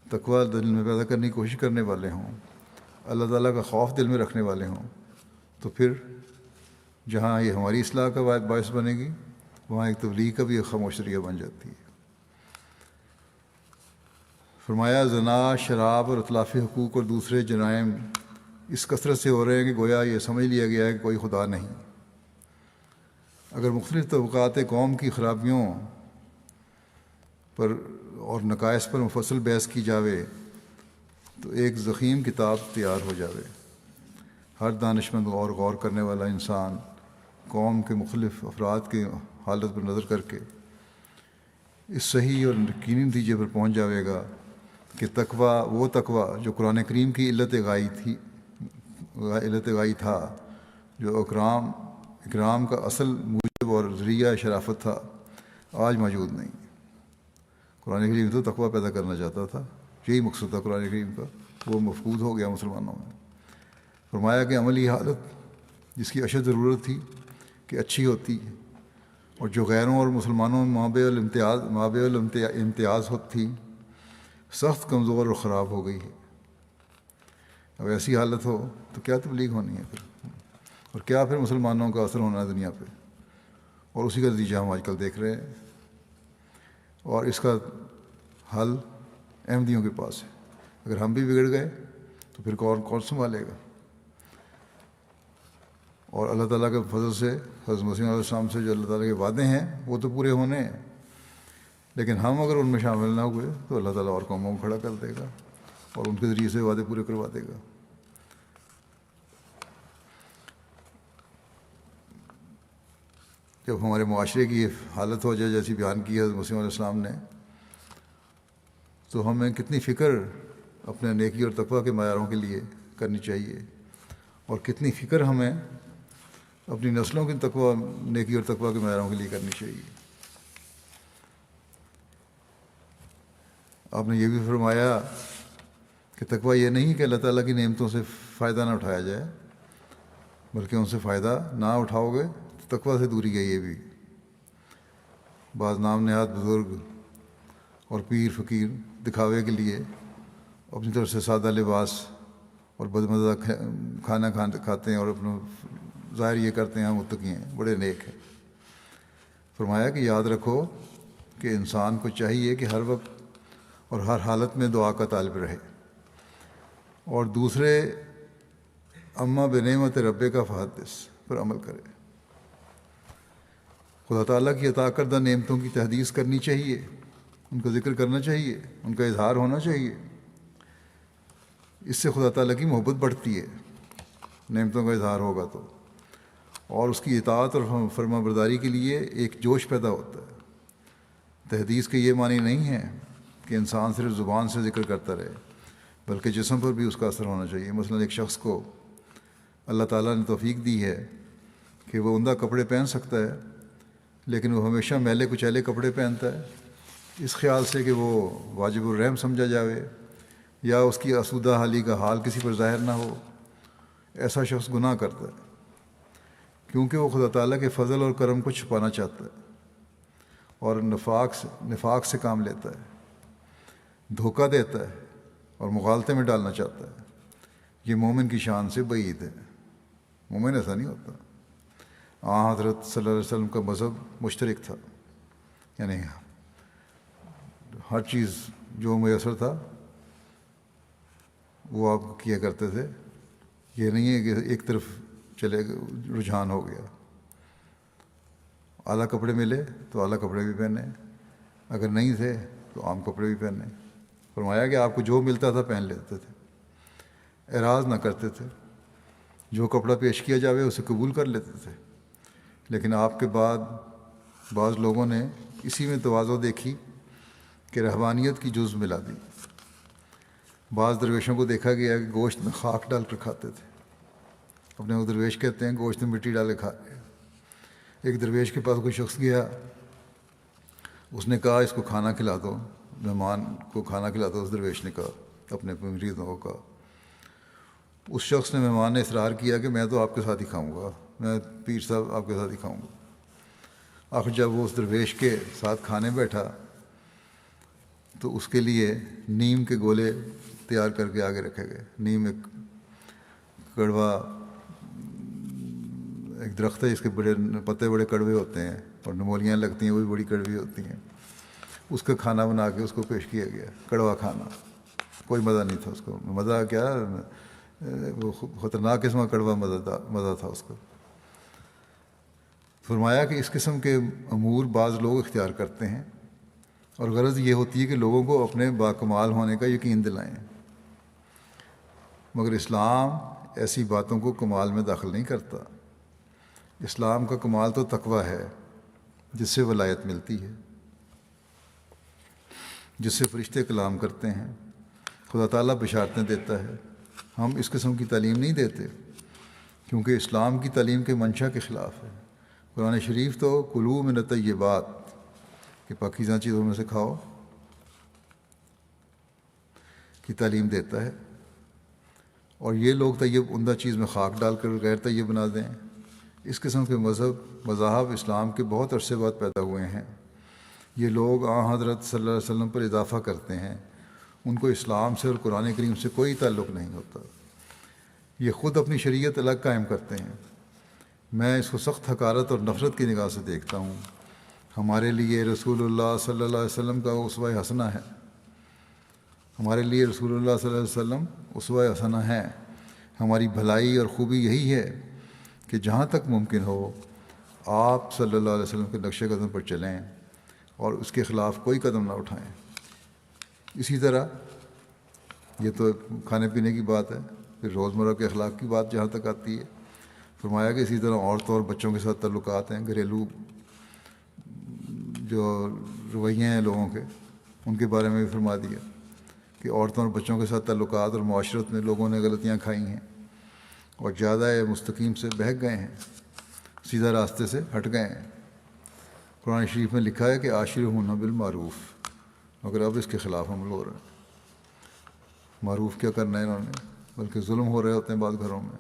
تقویٰ دل میں پیدا کرنے کی کوشش کرنے والے ہوں، اللہ تعالیٰ کا خوف دل میں رکھنے والے ہوں، تو پھر جہاں یہ ہماری اصلاح کا باعث بنے گی، وہاں ایک تبلیغ کا بھی ایک خاموش ذریعہ بن جاتی ہے۔ فرمایا زنا، شراب اور اطلافی حقوق اور دوسرے جرائم اس کثرت سے ہو رہے ہیں کہ گویا یہ سمجھ لیا گیا ہے کہ کوئی خدا نہیں۔ اگر مختلف طبقات قوم کی خرابیوں پر اور نقائص پر مفصل بحث کی جاوے تو ایک ضخیم کتاب تیار ہو جاوے۔ ہر دانشمند اور غور کرنے والا انسان قوم کے مختلف افراد کی حالت پر نظر کر کے اس صحیح اور یقینی نتیجے پر پہنچ جاوے گا کہ تقویٰ وہ تقویٰ جو قرآن کریم کی علت غائی تھا، جو اکرام کا اصل موجب اور ذریعہ شرافت تھا، آج موجود نہیں۔ قرآن کریم تو تقویٰ پیدا کرنا چاہتا تھا، یہی مقصد تھا قرآن کریم کا، وہ مفقود ہو گیا مسلمانوں میں۔ فرمایا کہ عملی حالت جس کی اشد ضرورت تھی کہ اچھی ہوتی، اور جو غیروں اور مسلمانوں میں مابع الامتیاز تھی، سخت کمزور اور خراب ہو گئی ہے۔ اب ایسی حالت ہو تو کیا تبلیغ ہونی ہے پھر، اور کیا پھر مسلمانوں کا اثر ہونا ہے دنیا پہ؟ اور اسی کا نتیجہ ہم آج کل دیکھ رہے ہیں، اور اس کا حل احمدیوں کے پاس ہے۔ اگر ہم بھی بگڑ گئے تو پھر کون سنبھالے گا؟ اور اللہ تعالیٰ کے فضل سے، حضرت مسیح علیہ السلام سے جو اللہ تعالیٰ کے وعدے ہیں وہ تو پورے ہونے ہیں، لیکن ہم اگر ان میں شامل نہ ہوئے تو اللہ تعالیٰ اور قوموں کو کھڑا کر دے گا اور ان کے ذریعے سے وعدے پورے کروا دے گا۔ جب ہمارے معاشرے کی حالت ہو جائے جیسی بیان کی حضرت مسیح علیہ السلام نے، تو ہمیں کتنی فکر اپنے نیکی اور تقویٰ کے معیاروں کے لیے کرنی چاہیے، اور کتنی فکر ہمیں اپنی نسلوں کی نیکی اور تقویٰ کے معیاروں کے لیے کرنی چاہیے۔ آپ نے یہ بھی فرمایا کہ تقویٰ یہ نہیں کہ اللہ تعالیٰ کی نعمتوں سے فائدہ نہ اٹھایا جائے، بلکہ ان سے فائدہ نہ اٹھاؤ گے تو تقویٰ سے دوری ہے۔ یہ بھی بعض نام نہاد بزرگ اور پیر فقیر دکھاوے کے لیے اپنی طرف سے سادہ لباس اور بدمزہ کھانا کھاتے ہیں اور اپنا ظاہر یہ کرتے ہیں ہم متقی ہیں، بڑے نیک ہیں۔ فرمایا کہ یاد رکھو کہ انسان کو چاہیے کہ ہر وقت اور ہر حالت میں دعا کا طالب رہے، اور دوسرے اما بنعمت رب کا فحدث پر عمل کرے۔ خدا تعالیٰ کی عطا کردہ نعمتوں کی تحدیث کرنی چاہیے، ان کا ذکر کرنا چاہیے، ان کا اظہار ہونا چاہیے۔ اس سے خدا تعالیٰ کی محبت بڑھتی ہے، نعمتوں کا اظہار ہوگا تو، اور اس کی اطاعت اور فرما برداری کے لیے ایک جوش پیدا ہوتا ہے۔ تحدیث کے یہ معنی نہیں ہے کہ انسان صرف زبان سے ذکر کرتا رہے، بلکہ جسم پر بھی اس کا اثر ہونا چاہیے۔ مثلا ایک شخص کو اللہ تعالیٰ نے توفیق دی ہے کہ وہ عمدہ کپڑے پہن سکتا ہے، لیکن وہ ہمیشہ میلے کچیلے کپڑے پہنتا ہے، اس خیال سے کہ وہ واجب الرحم سمجھا جاوے یا اس کی آسودہ حالی کا حال کسی پر ظاہر نہ ہو۔ ایسا شخص گناہ کرتا ہے، کیونکہ وہ خدا تعالیٰ کے فضل اور کرم کو چھپانا چاہتا ہے اور نفاق سے کام لیتا ہے، دھوکہ دیتا ہے اور مغالطے میں ڈالنا چاہتا ہے۔ یہ مومن کی شان سے بعید ہے، مومن ایسا نہیں ہوتا۔ حضرت صلی اللہ علیہ وسلم کا مذہب مشترک تھا، یعنی ہر چیز جو میسر تھا وہ آپ کیا کرتے تھے۔ یہ نہیں ہے کہ ایک طرف چلے رجحان ہو گیا، اعلیٰ کپڑے ملے تو اعلیٰ کپڑے بھی پہنے، اگر نہیں تھے تو عام کپڑے بھی پہنے۔ فرمایا کہ آپ کو جو ملتا تھا پہن لیتے تھے، اعراض نہ کرتے تھے، جو کپڑا پیش کیا جاوے اسے قبول کر لیتے تھے۔ لیکن آپ کے بعد بعض لوگوں نے اسی میں تواضع دیکھی کہ رہبانیت کی جز ملا دی۔ بعض درویشوں کو دیکھا گیا کہ گوشت میں خاک ڈال کر کھاتے تھے، اپنے وہ درویش کہتے ہیں گوشت میں مٹی ڈالے کھا رہے ہیں۔ ایک درویش کے پاس کوئی شخص گیا، اس نے کہا اس کو کھانا کھلا دو، مہمان کو کھانا کھلا دو۔ اس درویش نے کہا، اپنے مریدوں کو کہا۔ اس شخص نے، مہمان نے اصرار کیا کہ میں تو آپ کے ساتھ ہی کھاؤں گا، میں پیر صاحب آپ کے ساتھ ہی کھاؤں گا۔ آخر جب وہ اس درویش کے ساتھ کھانے بیٹھا تو اس کے لیے نیم کے گولے تیار کر کے آگے رکھے گئے۔ نیم ایک کڑوا ایک درخت ہے، اس کے بڑے پتے بڑے کڑوے ہوتے ہیں اور نمولیاں لگتی ہیں، وہ بھی بڑی کڑوی ہوتی ہیں۔ اس کا کھانا بنا کے اس کو پیش کیا گیا، کڑوا کھانا، کوئی مزہ نہیں تھا اس کو۔ مزہ کیا، وہ خطرناک قسم کا کڑوا مزہ تھا اس کو۔ فرمایا کہ اس قسم کے امور بعض لوگ اختیار کرتے ہیں، اور غرض یہ ہوتی ہے کہ لوگوں کو اپنے باکمال ہونے کا یقین دلائیں، مگر اسلام ایسی باتوں کو کمال میں داخل نہیں کرتا۔ اسلام کا کمال تو تقویٰ ہے، جس سے ولایت ملتی ہے، جس سے فرشتے کلام کرتے ہیں، خدا تعالیٰ بشارتیں دیتا ہے۔ ہم اس قسم کی تعلیم نہیں دیتے، کیونکہ اسلام کی تعلیم کے منشا کے خلاف ہے۔ قرآن شریف تو کلوا من الطیبات، کہ پاکیزہ چیزوں میں سے کھاؤ، کی تعلیم دیتا ہے، اور یہ لوگ طیب عمدہ چیز میں خاک ڈال کر غیر طیب بنا دیں۔ اس قسم کے مذاہب اسلام کے بہت عرصے بعد پیدا ہوئے ہیں۔ یہ لوگ حضرت صلی اللہ علیہ وسلم پر اضافہ کرتے ہیں، ان کو اسلام سے اور قرآن کریم سے کوئی تعلق نہیں ہوتا۔ یہ خود اپنی شریعت الگ قائم کرتے ہیں، میں اس کو سخت حقارت اور نفرت کی نگاہ سے دیکھتا ہوں۔ ہمارے لیے رسول اللہ صلی اللہ علیہ وسلم کا اسوہ حسنہ ہے، ہمارے لیے رسول اللہ صلی اللہ علیہ وسلم اسوہ حسنہ ہے۔ ہماری بھلائی اور خوبی یہی ہے کہ جہاں تک ممکن ہو آپ صلی اللہ علیہ وسلم کے نقش قدم پر چلیں اور اس کے خلاف کوئی قدم نہ اٹھائیں۔ اسی طرح یہ تو کھانے پینے کی بات ہے، پھر روزمرہ کے اخلاق کی بات جہاں تک آتی ہے، فرمایا کہ اسی طرح عورتوں اور بچوں کے ساتھ تعلقات ہیں، گھریلو جو رویے ہیں لوگوں کے، ان کے بارے میں بھی فرما دیا کہ عورتوں اور بچوں کے ساتھ تعلقات اور معاشرت میں لوگوں نے غلطیاں کھائی ہیں اور زیادہ مستقیم سے بہک گئے ہیں، سیدھا راستے سے ہٹ گئے ہیں۔ قرآن شریف میں لکھا ہے کہ عاشرہن بالمعروف، مگر اب اس کے خلاف عمل ہو رہا ہے۔ معروف کیا کرنا ہے انہوں نے، بلکہ ظلم ہو رہے ہوتے ہیں بعض گھروں میں۔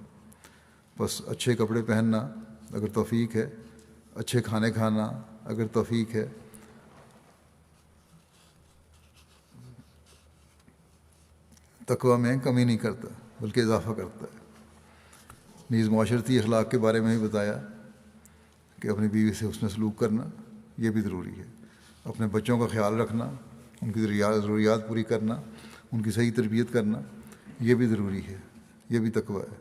بس اچھے کپڑے پہننا اگر توفیق ہے، اچھے کھانے کھانا اگر توفیق ہے، تقویٰ میں کمی نہیں کرتا بلکہ اضافہ کرتا ہے۔ نیز معاشرتی اخلاق کے بارے میں بھی بتایا کہ اپنی بیوی سے حسن سلوک کرنا یہ بھی ضروری ہے، اپنے بچوں کا خیال رکھنا، ان کی ضروریات پوری کرنا، ان کی صحیح تربیت کرنا یہ بھی ضروری ہے، یہ بھی تقویٰ ہے،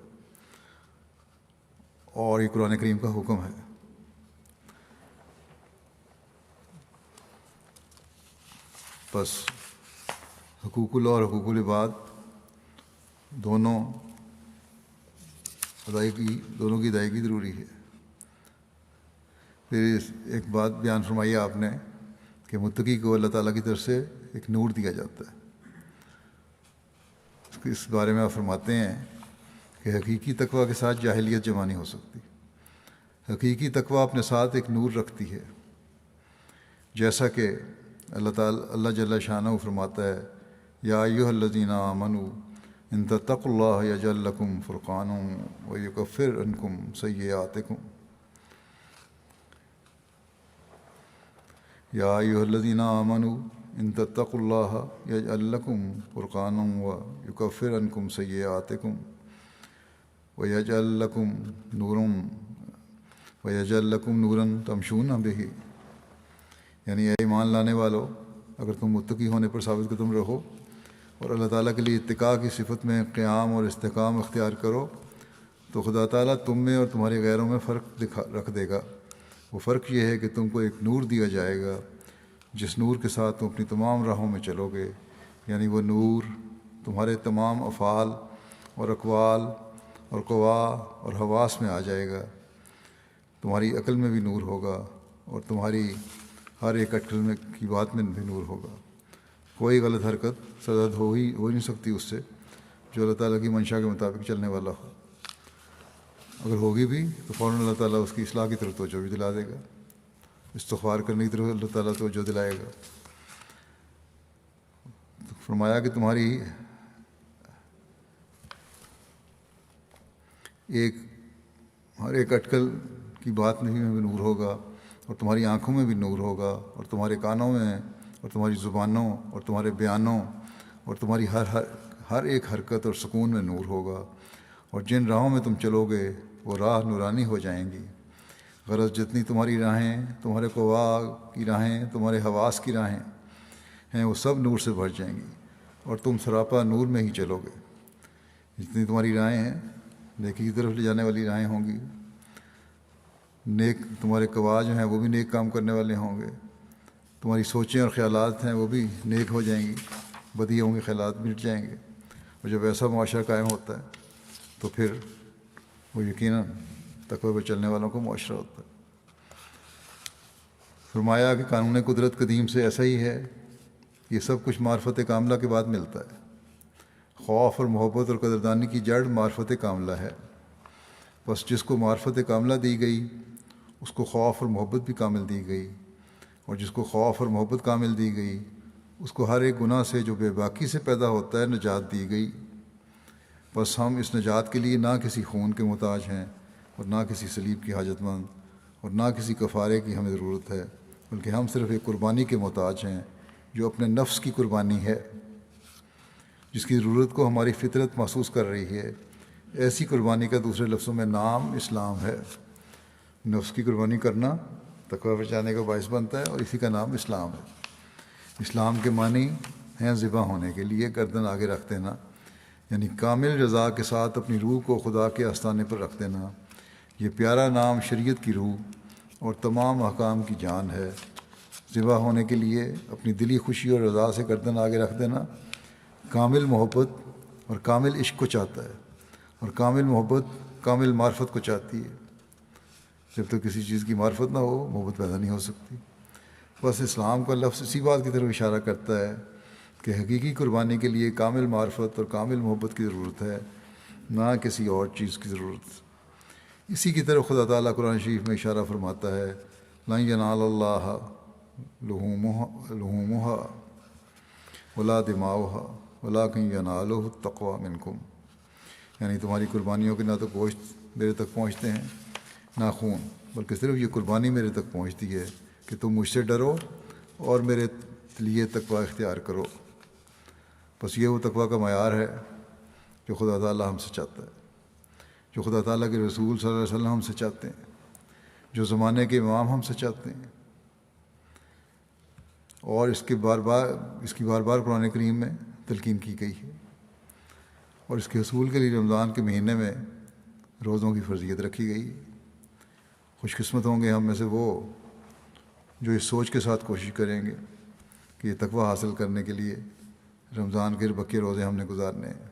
اور یہ قرآن کریم کا حکم ہے۔ بس حقوق اللہ اور حقوق العباد دونوں کی ادائیگی ضروری ہے۔ پھر ایک بات بیان فرمائی آپ نے کہ متقی کو اللہ تعالیٰ کی طرف سے ایک نور دیا جاتا ہے۔ اس بارے میں آپ فرماتے ہیں کہ حقیقی تقویٰ کے ساتھ جاہلیت جمع نہیں ہو سکتی۔ حقیقی تقویٰ اپنے ساتھ ایک نور رکھتی ہے، جیسا کہ اللہ جل شانہ فرماتا ہے، یا ایھا الذین آمنوا ان تتقوا اللہ یجعل لکم فرقانا ویکفر عنکم سیئاتکم۔ یا ایھا الذین آمنوا ان تتقوا اللہ یجعل لکم فرقانا ویکفر عنکم سیئاتکم ویجعل لکم نورا تمشون بہ۔ یعنی اے ایمان لانے والو، اگر تم متقی ہونے پر ثابت قدم رہو اور اللہ تعالیٰ کے لیے اتقاء کی صفت میں قیام اور استحکام اختیار کرو تو خدا تعالیٰ تم میں اور تمہارے غیروں میں فرق رکھ دے گا۔ وہ فرق یہ ہے کہ تم کو ایک نور دیا جائے گا جس نور کے ساتھ تم اپنی تمام راہوں میں چلو گے، یعنی وہ نور تمہارے تمام افعال اور اقوال اور قوا اور حواس میں آ جائے گا، تمہاری عقل میں بھی نور ہوگا اور تمہاری ہر ایک اٹکل میں کی بات میں بھی نور ہوگا۔ کوئی غلط حرکت سرزد ہو ہی نہیں سکتی اس سے جو اللہ تعالیٰ کی منشا کے مطابق چلنے والا ہو۔ اگر ہوگی بھی تو فوراً اللہ تعالیٰ اس کی اصلاح کی طرف توجہ بھی دلا دے گا، استغفار کرنے کی طرف اللہ تعالیٰ توجہ دلائے گا۔ تو فرمایا کہ تمہاری ہر ایک اٹکل کی بات میں بھی نور ہوگا اور تمہاری آنکھوں میں بھی نور ہوگا اور تمہارے کانوں میں اور تمہاری زبانوں اور تمہارے بیانوں اور تمہاری ہر ایک حرکت اور سکون میں نور ہوگا، اور جن راہوں میں تم چلو گے وہ راہ نورانی ہو جائیں گی۔ غرض جتنی تمہاری راہیں، تمہارے قوا کی راہیں، تمہارے حواس کی راہیں ہیں، وہ سب نور سے بھر جائیں گی اور تم سراپا نور میں ہی چلو گے۔ جتنی تمہاری راہیں ہیں نیکی کی طرف لے جانے والی راہیں ہوں گی، نیک تمہارے قوا جو ہیں وہ بھی نیک کام کرنے والے ہوں گے، تمہاری سوچیں اور خیالات ہیں وہ بھی نیک ہو جائیں گی، بدی ہوں گے خیالات مٹ جائیں گے۔ اور جب ایسا معاشرہ قائم ہوتا ہے تو پھر وہ یقیناً تقوی پر چلنے والوں کو معاشرہ ہوتا ہے۔ فرمایا کہ قانون قدرت قدیم سے ایسا ہی ہے، یہ سب کچھ معرفت کاملہ کے بعد ملتا ہے۔ خوف اور محبت اور قدردانی کی جڑ معرفت کاملہ ہے، بس جس کو معرفت کاملہ دی گئی اس کو خوف اور محبت بھی کامل دی گئی، اور جس کو خوف اور محبت کامل دی گئی اس کو ہر ایک گناہ سے جو بے باکی سے پیدا ہوتا ہے نجات دی گئی۔ بس ہم اس نجات کے لیے نہ کسی خون کے محتاج ہیں اور نہ کسی صلیب کی حاجت مند اور نہ کسی کفارے کی ہمیں ضرورت ہے، بلکہ ہم صرف ایک قربانی کے محتاج ہیں جو اپنے نفس کی قربانی ہے، جس کی ضرورت کو ہماری فطرت محسوس کر رہی ہے، ایسی قربانی کا دوسرے لفظوں میں نام اسلام ہے۔ نفس کی قربانی کرنا تقویٰ بچانے کا باعث بنتا ہے، اور اسی کا نام اسلام ہے۔ اسلام کے معنی ہیں ذبح ہونے کے لیے گردن آگے رکھ دینا، یعنی کامل رضا کے ساتھ اپنی روح کو خدا کے آستانے پر رکھ دینا۔ یہ پیارا نام شریعت کی روح اور تمام احکام کی جان ہے۔ ذبح ہونے کے لیے اپنی دلی خوشی اور رضا سے گردن آگے رکھ دینا کامل محبت اور کامل عشق کو چاہتا ہے، اور کامل محبت کامل معرفت کو چاہتی ہے۔ جب تک کسی چیز کی معرفت نہ ہو، محبت پیدا نہیں ہو سکتی۔ بس اسلام کا لفظ اسی بات کی طرف اشارہ کرتا ہے کہ حقیقی قربانی کے لیے کامل معرفت اور کامل محبت کی ضرورت ہے، نہ کسی اور چیز کی ضرورت۔ اسی کی طرف خدا تعالیٰ قرآن شریف میں اشارہ فرماتا ہے، لن ینال اللہ لحومہا ولا دماؤہا ولکن ینالہ التقوی منکم، یعنی تمہاری قربانیوں کے نہ تو گوشت میرے تک پہنچتے ہیں نہ خون، بلکہ صرف یہ قربانی میرے تک پہنچتی ہے کہ تم مجھ سے ڈرو اور میرے لیے تقوی اختیار کرو۔ بس یہ وہ تقوی کا معیار ہے جو خدا تعالیٰ ہم سے چاہتا ہے، جو خدا تعالیٰ کے رسول صلی اللہ علیہ وسلم ہم سے چاہتے ہیں، جو زمانے کے امام ہم سے چاہتے ہیں، اور اس کی بار بار قرآن کریم میں تلقین کی گئی ہے۔ اور اس کے حصول کے لیے رمضان کے مہینے میں روزوں کی فرضیت رکھی گئی ہے۔ خوش قسمت ہوں گے ہم میں سے وہ جو اس سوچ کے ساتھ کوشش کریں گے کہ یہ تقوی حاصل کرنے کے لیے رمضان کے بقیہ روزے ہم نے گزارنے ہیں،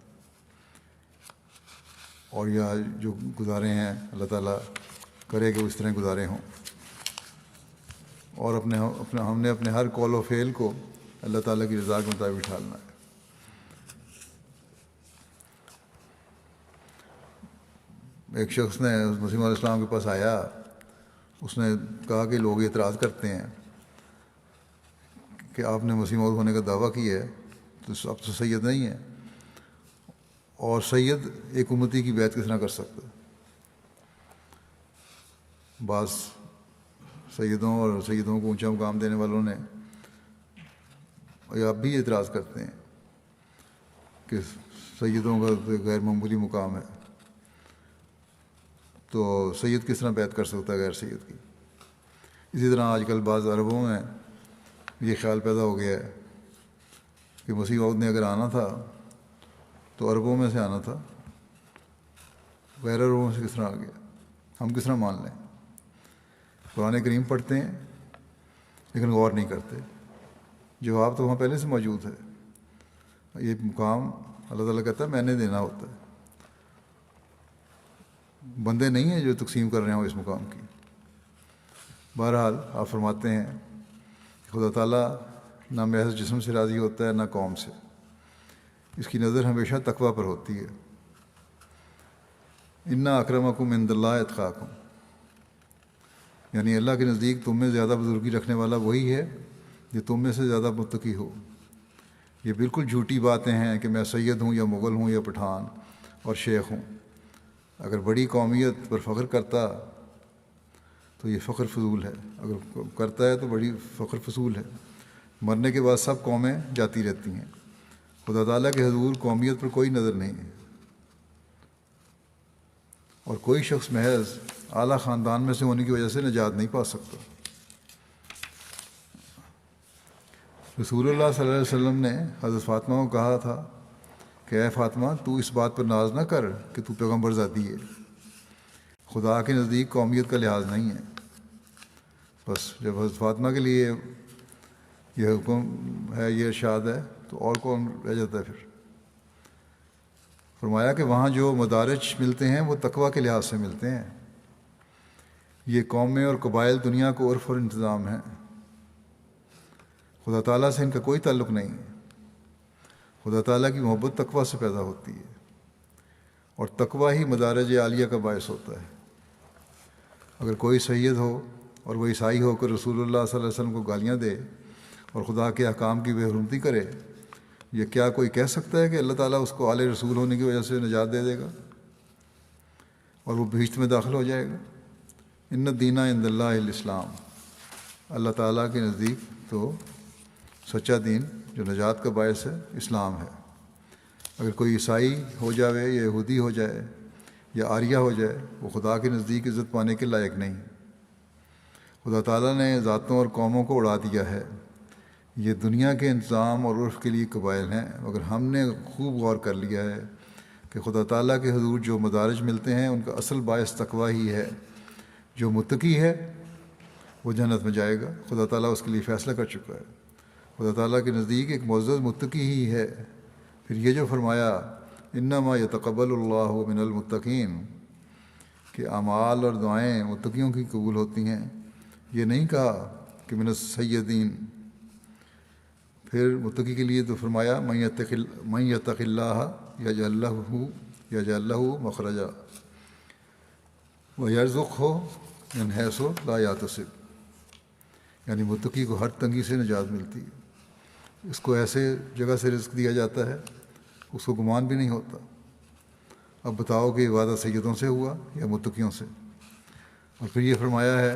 اور یہ جو گزارے ہیں اللہ تعالیٰ کرے کہ اس طرح گزارے ہوں، اور ہم نے اپنے ہر قول و فعل کو اللہ تعالیٰ کی رضا کے مطابق ڈھالنا ہے۔ ایک شخص نے مسیح علیہ السلام کے پاس آیا، اس نے کہا کہ لوگ اعتراض کرتے ہیں کہ آپ نے مسیح موعود ہونے کا دعویٰ کیا ہے تو اب تو سید نہیں ہے، اور سید ایک امتی کی بیعت کس طرح کر سکتا ہے؟ بعض سیدوں کو اونچا مقام دینے والوں نے اب بھی اعتراض کرتے ہیں کہ سیدوں کا غیر معمولی مقام ہے، تو سید کس طرح بیعت کر سکتا ہے غیر سید کی؟ اسی طرح آج کل بعض عربوں میں یہ خیال پیدا ہو گیا ہے کہ مسیح موعود نے اگر آنا تھا تو عربوں میں سے آنا تھا، غیر عربوں سے کس طرح آ گیا؟ ہم کس طرح مان لیں؟ قرآن کریم پڑھتے ہیں لیکن غور نہیں کرتے۔ جواب تو وہاں پہلے سے موجود ہے۔ یہ مقام اللہ تعالیٰ کہتا ہے میں نے دینا ہوتا ہے، بندے نہیں ہیں جو تقسیم کر رہے ہوں اس مقام کی۔ بہرحال آپ فرماتے ہیں کہ خدا تعالیٰ نہ محض جسم سے راضی ہوتا ہے نہ قوم سے، اس کی نظر ہمیشہ تقوی پر ہوتی ہے۔ انا اکرمکم عند اللہ اتقاکم، یعنی اللہ کے نزدیک تم میں زیادہ بزرگی رکھنے والا وہی ہے جو تم میں سے زیادہ متقی ہو۔ یہ بالکل جھوٹی باتیں ہیں کہ میں سید ہوں یا مغل ہوں یا پٹھان اور شیخ ہوں۔ اگر بڑی قومیت پر فخر کرتا تو یہ فخر فضول ہے، اگر کرتا ہے تو بڑی فخر فضول ہے۔ مرنے کے بعد سب قومیں جاتی رہتی ہیں، خدا تعالیٰ کے حضور قومیت پر کوئی نظر نہیں ہے، اور کوئی شخص محض اعلیٰ خاندان میں سے ہونے کی وجہ سے نجات نہیں پا سکتا۔ رسول اللہ صلی اللہ علیہ وسلم نے حضرت فاطمہ کو کہا تھا کہ اے فاطمہ تو اس بات پر ناز نہ کر کہ تو پیغمبر ذاتی ہے، خدا کے نزدیک قومیت کا لحاظ نہیں ہے۔ بس جب حضرت فاطمہ کے لیے یہ حکم ہے، یہ ارشاد ہے، تو اور کون رہ جاتا ہے پھر؟ فرمایا کہ وہاں جو مدارج ملتے ہیں وہ تقوی کے لحاظ سے ملتے ہیں۔ یہ قومیں اور قبائل دنیا کو عرف اور انتظام ہیں، خدا تعالیٰ سے ان کا کوئی تعلق نہیں ہے۔ خدا تعالیٰ کی محبت تقوی سے پیدا ہوتی ہے، اور تقوی ہی مدارج عالیہ کا باعث ہوتا ہے۔ اگر کوئی سید ہو اور وہ عیسائی ہو کر رسول اللہ صلی اللہ علیہ وسلم کو گالیاں دے اور خدا کے احکام کی بے حرمتی کرے، یہ کیا کوئی کہہ سکتا ہے کہ اللہ تعالیٰ اس کو آل رسول ہونے کی وجہ سے نجات دے دے گا اور وہ بہشت میں داخل ہو جائے گا؟ ان الدین عند اللہ الاسلام، اللہ تعالیٰ کے نزدیک تو سچا دین جو نجات کا باعث ہے اسلام ہے۔ اگر کوئی عیسائی ہو جائے یا یہودی ہو جائے یا عاریہ ہو جائے وہ خدا کے نزدیک عزت پانے کے لائق نہیں۔ خدا تعالیٰ نے ذاتوں اور قوموں کو اڑا دیا ہے، یہ دنیا کے انتظام اور عرف کے لیے قبائل ہیں، مگر ہم نے خوب غور کر لیا ہے کہ خدا تعالیٰ کے حضور جو مدارج ملتے ہیں ان کا اصل باعث تقوی ہی ہے۔ جو متقی ہے وہ جنت میں جائے گا، خدا تعالیٰ اس کے لیے فیصلہ کر چکا ہے۔ خدا تعالیٰ کے نزدیک ایک معزز متقی ہی ہے۔ پھر یہ جو فرمایا انما یتقبل اللہ من المتقین کہ اعمال اور دعائیں متقیوں کی قبول ہوتی ہیں، یہ نہیں کہا کہ من السیدین۔ پھر متقی کے لیے تو فرمایا من یتق اللہ یجعل لہ مخرجا ویرزقہ من حیث لا یحتسب، یعنی متقی کو ہر تنگی سے نجات ملتی ہے، اس کو ایسے جگہ سے رزق دیا جاتا ہے اس کو گمان بھی نہیں ہوتا۔ اب بتاؤ کہ وعدہ سیدوں سے ہوا یا متقیوں سے؟ اور پھر یہ فرمایا ہے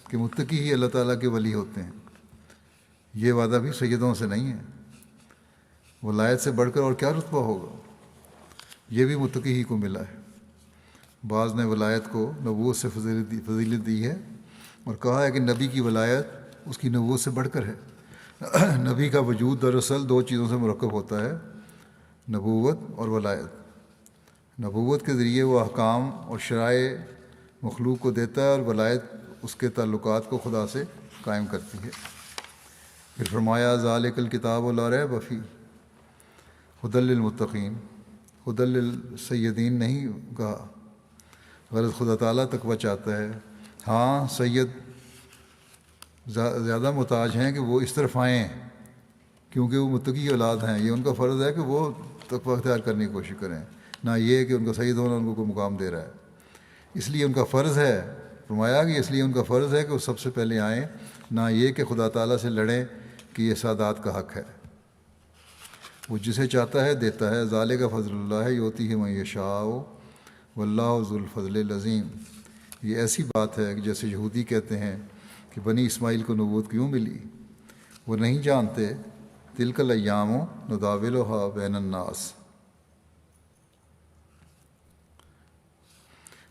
کہ متقی ہی اللہ تعالیٰ کے ولی ہوتے ہیں، یہ وعدہ بھی سیدوں سے نہیں ہے۔ ولایت سے بڑھ کر اور کیا رتبہ ہوگا، یہ بھی متقی ہی کو ملا ہے۔ بعض نے ولایت کو نبوت سے فضیلت دی ہے اور کہا ہے کہ نبی کی ولایت اس کی نبوت سے بڑھ کر ہے۔ نبی کا وجود دراصل دو چیزوں سے مرکب ہوتا ہے، نبوت اور ولایت۔ نبوت کے ذریعے وہ احکام اور شرائع مخلوق کو دیتا ہے، اور ولایت اس کے تعلقات کو خدا سے قائم کرتی ہے۔ پھر فرمایا ذالک الکتاب لا ریب فیہ ھدی للمتقین، ھدی للسیدین نہیں کہا، غرض خدا تعالیٰ تقویٰ چاہتا ہے۔ ہاں سید زیادہ محتاج ہیں کہ وہ اس طرف آئیں کیونکہ وہ متقی اولاد ہیں، یہ ان کا فرض ہے کہ وہ تقویٰ اختیار کرنے کی کوشش کریں، نہ یہ کہ ان کا سید ہونا ان کو کوئی مقام دے رہا ہے۔ اس لیے ان کا فرض ہے، فرمایا کہ اس لیے ان کا فرض ہے کہ وہ سب سے پہلے آئیں، نہ یہ کہ خدا تعالیٰ سے لڑیں کہ یہ سادات کا حق ہے، وہ جسے چاہتا ہے دیتا ہے۔ ذالک فضل اللہ یؤتیہ من یشاء واللہ ذو الفضل العظیم۔ یہ ایسی بات ہے کہ جیسے یہودی کہتے ہیں کہ بنی اسماعیل کو نبوت کیوں ملی، وہ نہیں جانتے تلک الایام نداولھا بین الناس۔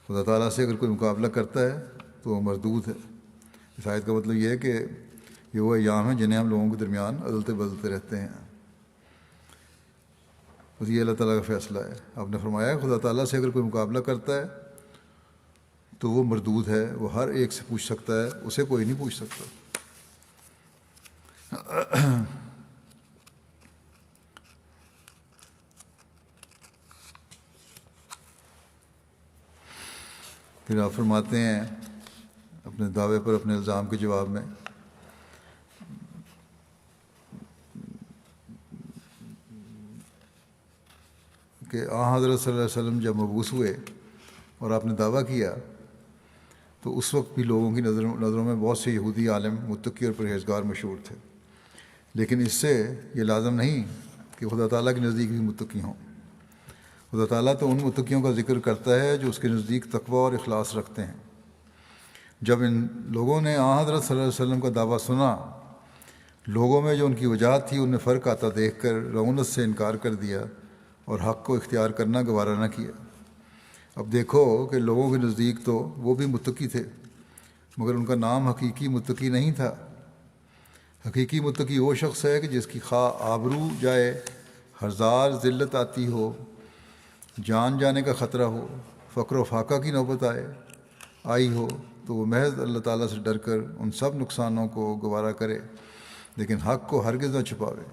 خدا تعالیٰ سے اگر کوئی مقابلہ کرتا ہے تو وہ مردود ہے۔ اس آیت کا مطلب یہ ہے کہ یہ وہ ایام ہیں جنہیں ہم لوگوں کے درمیان عدلتے بدلتے رہتے ہیں، بس یہ اللہ تعالیٰ کا فیصلہ ہے۔ آپ نے فرمایا خدا تعالیٰ سے اگر کوئی مقابلہ کرتا ہے تو وہ مردود ہے، وہ ہر ایک سے پوچھ سکتا ہے، اسے کوئی نہیں پوچھ سکتا۔ پھر آپ فرماتے ہیں اپنے دعوے پر اپنے الزام کے جواب میں کہ حضرت صلی اللہ علیہ وسلم جب مبعوث ہوئے اور آپ نے دعویٰ کیا تو اس وقت بھی لوگوں کی نظروں میں بہت سے یہودی عالم متقی اور پرہیزگار مشہور تھے، لیکن اس سے یہ لازم نہیں کہ خدا تعالیٰ کے نزدیک بھی متقی ہوں۔ خدا تعالیٰ تو ان متقیوں کا ذکر کرتا ہے جو اس کے نزدیک تقویٰ اور اخلاص رکھتے ہیں۔ جب ان لوگوں نے حضرت صلی اللہ علیہ وسلم کا دعویٰ سنا، لوگوں میں جو ان کی وجاہت تھی ان میں فرق آتا دیکھ کر رعونت سے انکار کر دیا اور حق کو اختیار کرنا گوارا نہ کیا۔ اب دیکھو کہ لوگوں کے نزدیک تو وہ بھی متقی تھے، مگر ان کا نام حقیقی متقی نہیں تھا۔ حقیقی متقی وہ شخص ہے کہ جس کی خواہ آبرو جائے، ہزار ذلت آتی ہو، جان جانے کا خطرہ ہو، فقر و فاقہ کی نوبت آئی ہو، تو وہ محض اللہ تعالیٰ سے ڈر کر ان سب نقصانوں کو گوارا کرے لیکن حق کو ہرگز نہ چھپاوے۔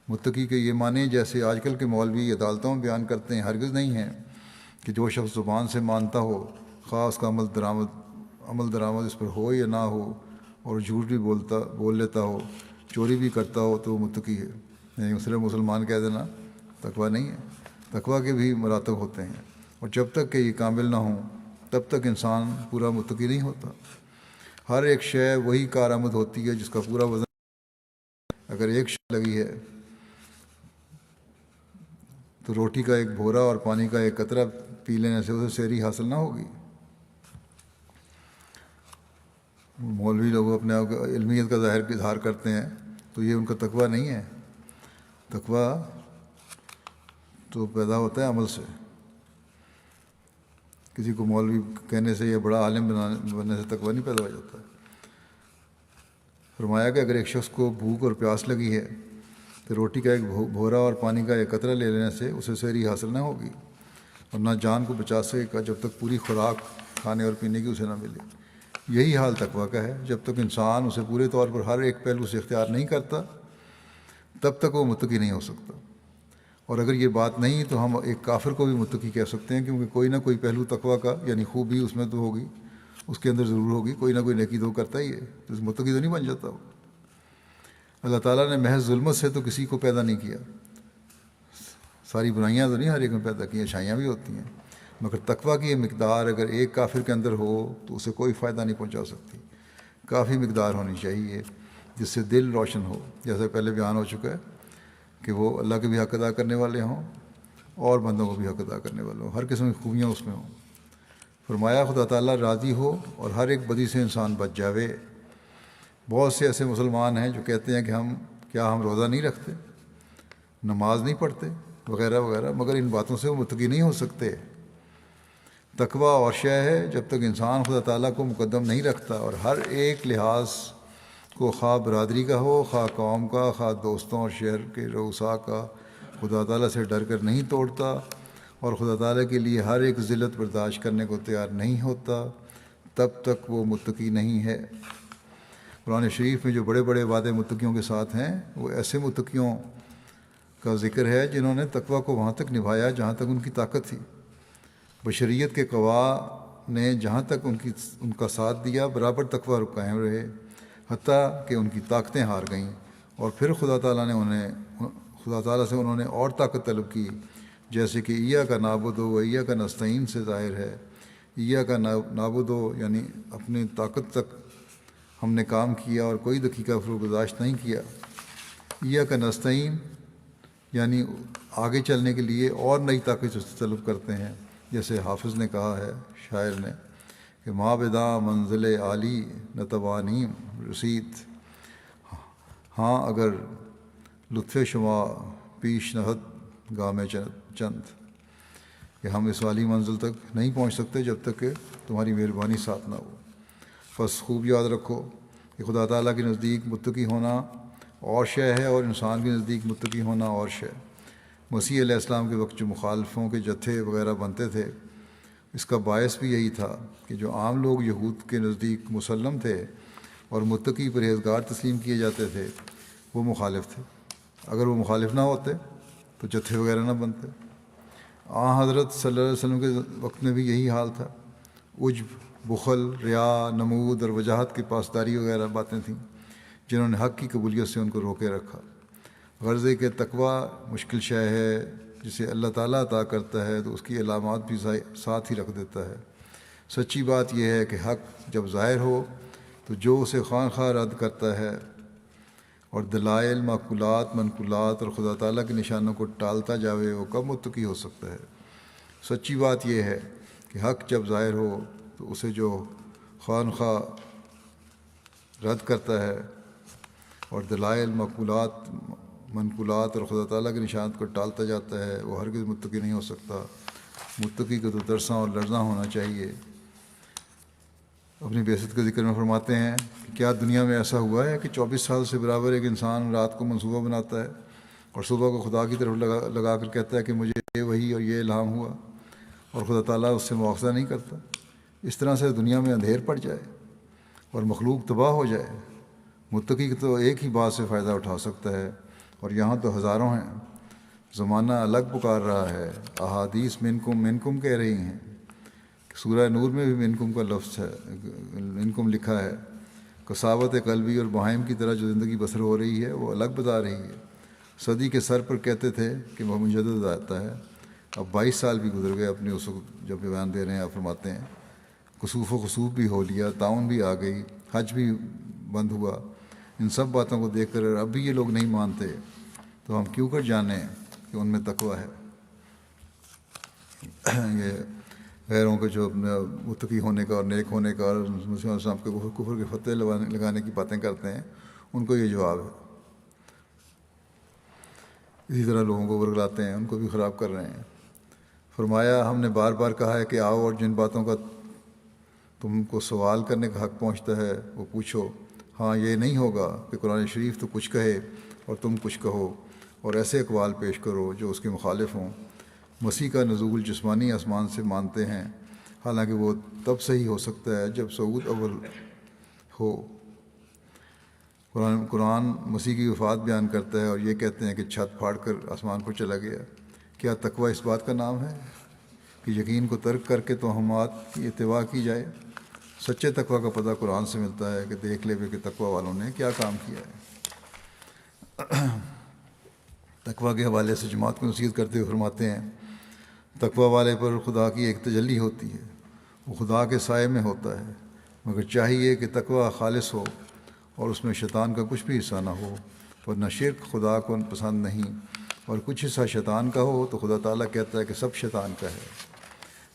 متقی کے یہ معنی جیسے آج کل کے مولوی عدالتوں میں بیان کرتے ہیں ہرگز نہیں ہیں کہ جو شخص زبان سے مانتا ہو، خواہ اس کا عمل درآمد اس پر ہو یا نہ ہو، اور جھوٹ بھی بول لیتا ہو، چوری بھی کرتا ہو، تو وہ متقی ہے۔ یعنی صرف مسلمان کہہ دینا تقویٰ نہیں ہے، تقویٰ کے بھی مراتب ہوتے ہیں، اور جب تک کہ یہ کامل نہ ہوں تب تک انسان پورا متقی نہیں ہوتا۔ ہر ایک شے وہی کارآمد ہوتی ہے جس کا پورا وزن۔ اگر ایک شے لگی ہے تو روٹی کا ایک بھورا اور پانی کا ایک قطرہ پی لینے سے اسے سحری حاصل نہ ہوگی۔ مولوی لوگ اپنے آپ کو علمیت کا اظہار کرتے ہیں تو یہ ان کا تقویٰ نہیں ہے۔ تقویٰ تو پیدا ہوتا ہے عمل سے۔ کسی کو مولوی کہنے سے یا بڑا عالم بننے سے تقویٰ نہیں پیدا ہو جاتا ہے۔ فرمایا کہ اگر ایک شخص کو بھوک اور پیاس لگی ہے تو روٹی کا ایک بھورا اور پانی کا ایک قطرہ لے لینے سے اسے سحری حاصل نہ ہوگی، اور نہ جان کو بچا سکے گا جب تک پوری خوراک کھانے اور پینے کی اسے نہ ملے۔ یہی حال تقویٰ کا ہے، جب تک انسان اسے پورے طور پر ہر ایک پہلو سے اختیار نہیں کرتا تب تک وہ متقی نہیں ہو سکتا۔ اور اگر یہ بات نہیں تو ہم ایک کافر کو بھی متقی کہہ سکتے ہیں، کیونکہ کوئی نہ کوئی پہلو تقویٰ کا یعنی خوبی اس میں تو ہوگی، اس کے اندر ضرور ہوگی، کوئی نہ کوئی نیکی تو کرتا ہی ہے، تو متقی تو نہیں بن جاتا وہ۔ اللہ تعالیٰ نے محض ظلمت سے تو کسی کو پیدا نہیں کیا، ساری برائیاں تو نہیں ہر ایک میں پیدا کی، اچھائیاں بھی ہوتی ہیں، مگر تقویٰ کی یہ مقدار اگر ایک کافر کے اندر ہو تو اسے کوئی فائدہ نہیں پہنچا سکتی۔ کافی مقدار ہونی چاہیے جس سے دل روشن ہو، جیسے پہلے بیان ہو چکا ہے کہ وہ اللہ کے بھی حق ادا کرنے والے ہوں اور بندوں کو بھی حق ادا کرنے والے ہوں، ہر قسم کی خوبیاں اس میں ہوں۔ فرمایا خدا تعالیٰ راضی ہو اور ہر ایک بدی سے انسان بچ جاوے۔ بہت سے ایسے مسلمان ہیں جو کہتے ہیں کہ ہم روزہ نہیں رکھتے، نماز نہیں پڑھتے وغیرہ وغیرہ، مگر ان باتوں سے وہ متقی نہیں ہو سکتے۔ تقویٰ اور شے ہے جب تک انسان خدا تعالیٰ کو مقدم نہیں رکھتا اور ہر ایک لحاظ کو، خواہ برادری کا ہو، خواہ قوم کا، خواہ دوستوں اور شہر کے رؤساء کا، خدا تعالیٰ سے ڈر کر نہیں توڑتا اور خدا تعالیٰ کے لیے ہر ایک ذلت برداشت کرنے کو تیار نہیں ہوتا، تب تک وہ متقی نہیں ہے۔ قرآن شریف میں جو بڑے بڑے وعدے متقیوں کے ساتھ ہیں وہ ایسے متقیوں کا ذکر ہے جنہوں نے تقویٰ کو وہاں تک نبھایا جہاں تک ان کی طاقت تھی۔ بشریت کے قوا نے جہاں تک ان کا ساتھ دیا برابر تقویٰ قائم رہے، حتیٰ کہ ان کی طاقتیں ہار گئیں، اور پھر خدا تعالیٰ سے انہوں نے اور طاقت طلب کی، جیسے کہ ایّا کا نعبد و ایّا کا نستعین سے ظاہر ہے۔ ایّا کا نعبد یعنی اپنی طاقت تک ہم نے کام کیا اور کوئی دقیقہ فرگزاشت نہیں کیا۔ ایّا کا نستعین یعنی آگے چلنے کے لیے اور نئی طاقت طلب کرتے ہیں، جیسے حافظ نے کہا ہے، شاعر نے، کہ ما بدا منزل عالی نتوانیم رسید، ہاں اگر لطف شما پیش نہت گام چند، کہ ہم اس والی منزل تک نہیں پہنچ سکتے جب تک کہ تمہاری مہربانی ساتھ نہ ہو۔ بس خوب یاد رکھو کہ خدا تعالیٰ کے نزدیک متقی ہونا اور شے ہے اور انسان کے نزدیک متقی ہونا اور شے۔ مسیح علیہ السلام کے وقت جو مخالفوں کے جتھے وغیرہ بنتے تھے، اس کا باعث بھی یہی تھا کہ جو عام لوگ یہود کے نزدیک مسلم تھے اور متقی پرہیزگار تسلیم کیے جاتے تھے، وہ مخالف تھے۔ اگر وہ مخالف نہ ہوتے تو جتھے وغیرہ نہ بنتے۔ حضرت صلی اللہ علیہ وسلم کے وقت میں بھی یہی حال تھا۔ عجب، بخل، ریا، نمود اور وجاہت کی پاسداری وغیرہ باتیں تھیں جنہوں نے حق کی قبولیت سے ان کو روکے رکھا۔ غرضے کہ تقویٰ مشکل شے ہے جسے اللہ تعالیٰ عطا کرتا ہے تو اس کی علامات بھی ساتھ ہی رکھ دیتا ہے۔ سچی بات یہ ہے کہ حق جب ظاہر ہو تو جو اسے خواہ خواہ رد کرتا ہے اور دلائل، معقولات، منقولات اور خدا تعالیٰ کے نشانوں کو ٹالتا جاوے، وہ کب متقی ہو سکتا ہے؟ سچی بات یہ ہے کہ حق جب ظاہر ہو تو اسے جو خواہ خواہ رد کرتا ہے اور دلائل، معقولات، منقولات اور خدا تعالیٰ کے نشانات کو ٹالتا جاتا ہے، وہ ہرگز متقی نہیں ہو سکتا۔ متقی کو تو ترساں اور لرزاں ہونا چاہیے۔ اپنی بعثت کے ذکر میں فرماتے ہیں کہ کیا دنیا میں ایسا ہوا ہے کہ 24 سال سے برابر ایک انسان رات کو منصوبہ بناتا ہے اور صبح کو خدا کی طرف لگا کر کہتا ہے کہ مجھے یہ وحی اور یہ الہام ہوا، اور خدا تعالیٰ اس سے مواخذہ نہیں کرتا؟ اس طرح سے دنیا میں اندھیر پڑ جائے اور مخلوق تباہ ہو جائے۔ متقی تو ایک ہی بات سے فائدہ اٹھا سکتا ہے، اور یہاں تو ہزاروں ہیں۔ زمانہ الگ پکار رہا ہے، احادیث منکم کہہ رہی ہیں۔ سورہ نور میں بھی منکم کا لفظ ہے، منکم لکھا ہے۔ کساوت قلبی اور بہائم کی طرح جو زندگی بسر ہو رہی ہے وہ الگ بتا رہی ہے۔ صدی کے سر پر کہتے تھے کہ وہ مجدد آتا ہے، اب 22 سال بھی گزر گئے اپنے اس وقت جب بیان دے رہے ہیں۔ آپ فرماتے ہیں کسوف و خسوف بھی ہو لیا، طاعون بھی آ گئی، حج بھی بند ہوا۔ ان سب باتوں کو دیکھ کر اب بھی یہ لوگ نہیں مانتے تو ہم کیوں کر جانیں کہ ان میں تقویٰ ہے۔ یہ غیروں کے جو متقی ہونے کا اور نیک ہونے کا اور مسیح علیہ السلام کے کفر کے فتوے لگانے کی باتیں کرتے ہیں، ان کو یہ جواب ہے۔ اسی طرح لوگوں کو ورگلاتے ہیں، ان کو بھی خراب کر رہے ہیں۔ فرمایا ہم نے بار بار کہا ہے کہ آؤ اور جن باتوں کا تم کو سوال کرنے کا حق پہنچتا ہے وہ پوچھو۔ ہاں یہ نہیں ہوگا کہ قرآن شریف تو کچھ کہے اور تم کچھ کہو اور ایسے اقوال پیش کرو جو اس کے مخالف ہوں۔ مسیح کا نزول جسمانی آسمان سے مانتے ہیں، حالانکہ وہ تب صحیح ہو سکتا ہے جب صعود اول ہو۔ قرآن مسیح کی وفات بیان کرتا ہے اور یہ کہتے ہیں کہ چھت پھاڑ کر آسمان پر چلا گیا۔ کیا تقوی اس بات کا نام ہے کہ یقین کو ترک کر کے توہمات کی اتباع کی جائے؟ سچے تقوی کا پتہ قرآن سے ملتا ہے کہ دیکھ لے کہ تقوی والوں نے کیا کام کیا ہے۔ تقوی کے حوالے سے جماعت کو نصیحت کرتے ہوئے فرماتے ہیں، تقوی والے پر خدا کی ایک تجلی ہوتی ہے، وہ خدا کے سائے میں ہوتا ہے، مگر چاہیے کہ تقوی خالص ہو اور اس میں شیطان کا کچھ بھی حصہ نہ ہو، ورنہ شرک خدا کو پسند نہیں، اور کچھ حصہ شیطان کا ہو تو خدا تعالیٰ کہتا ہے کہ سب شیطان کا ہے۔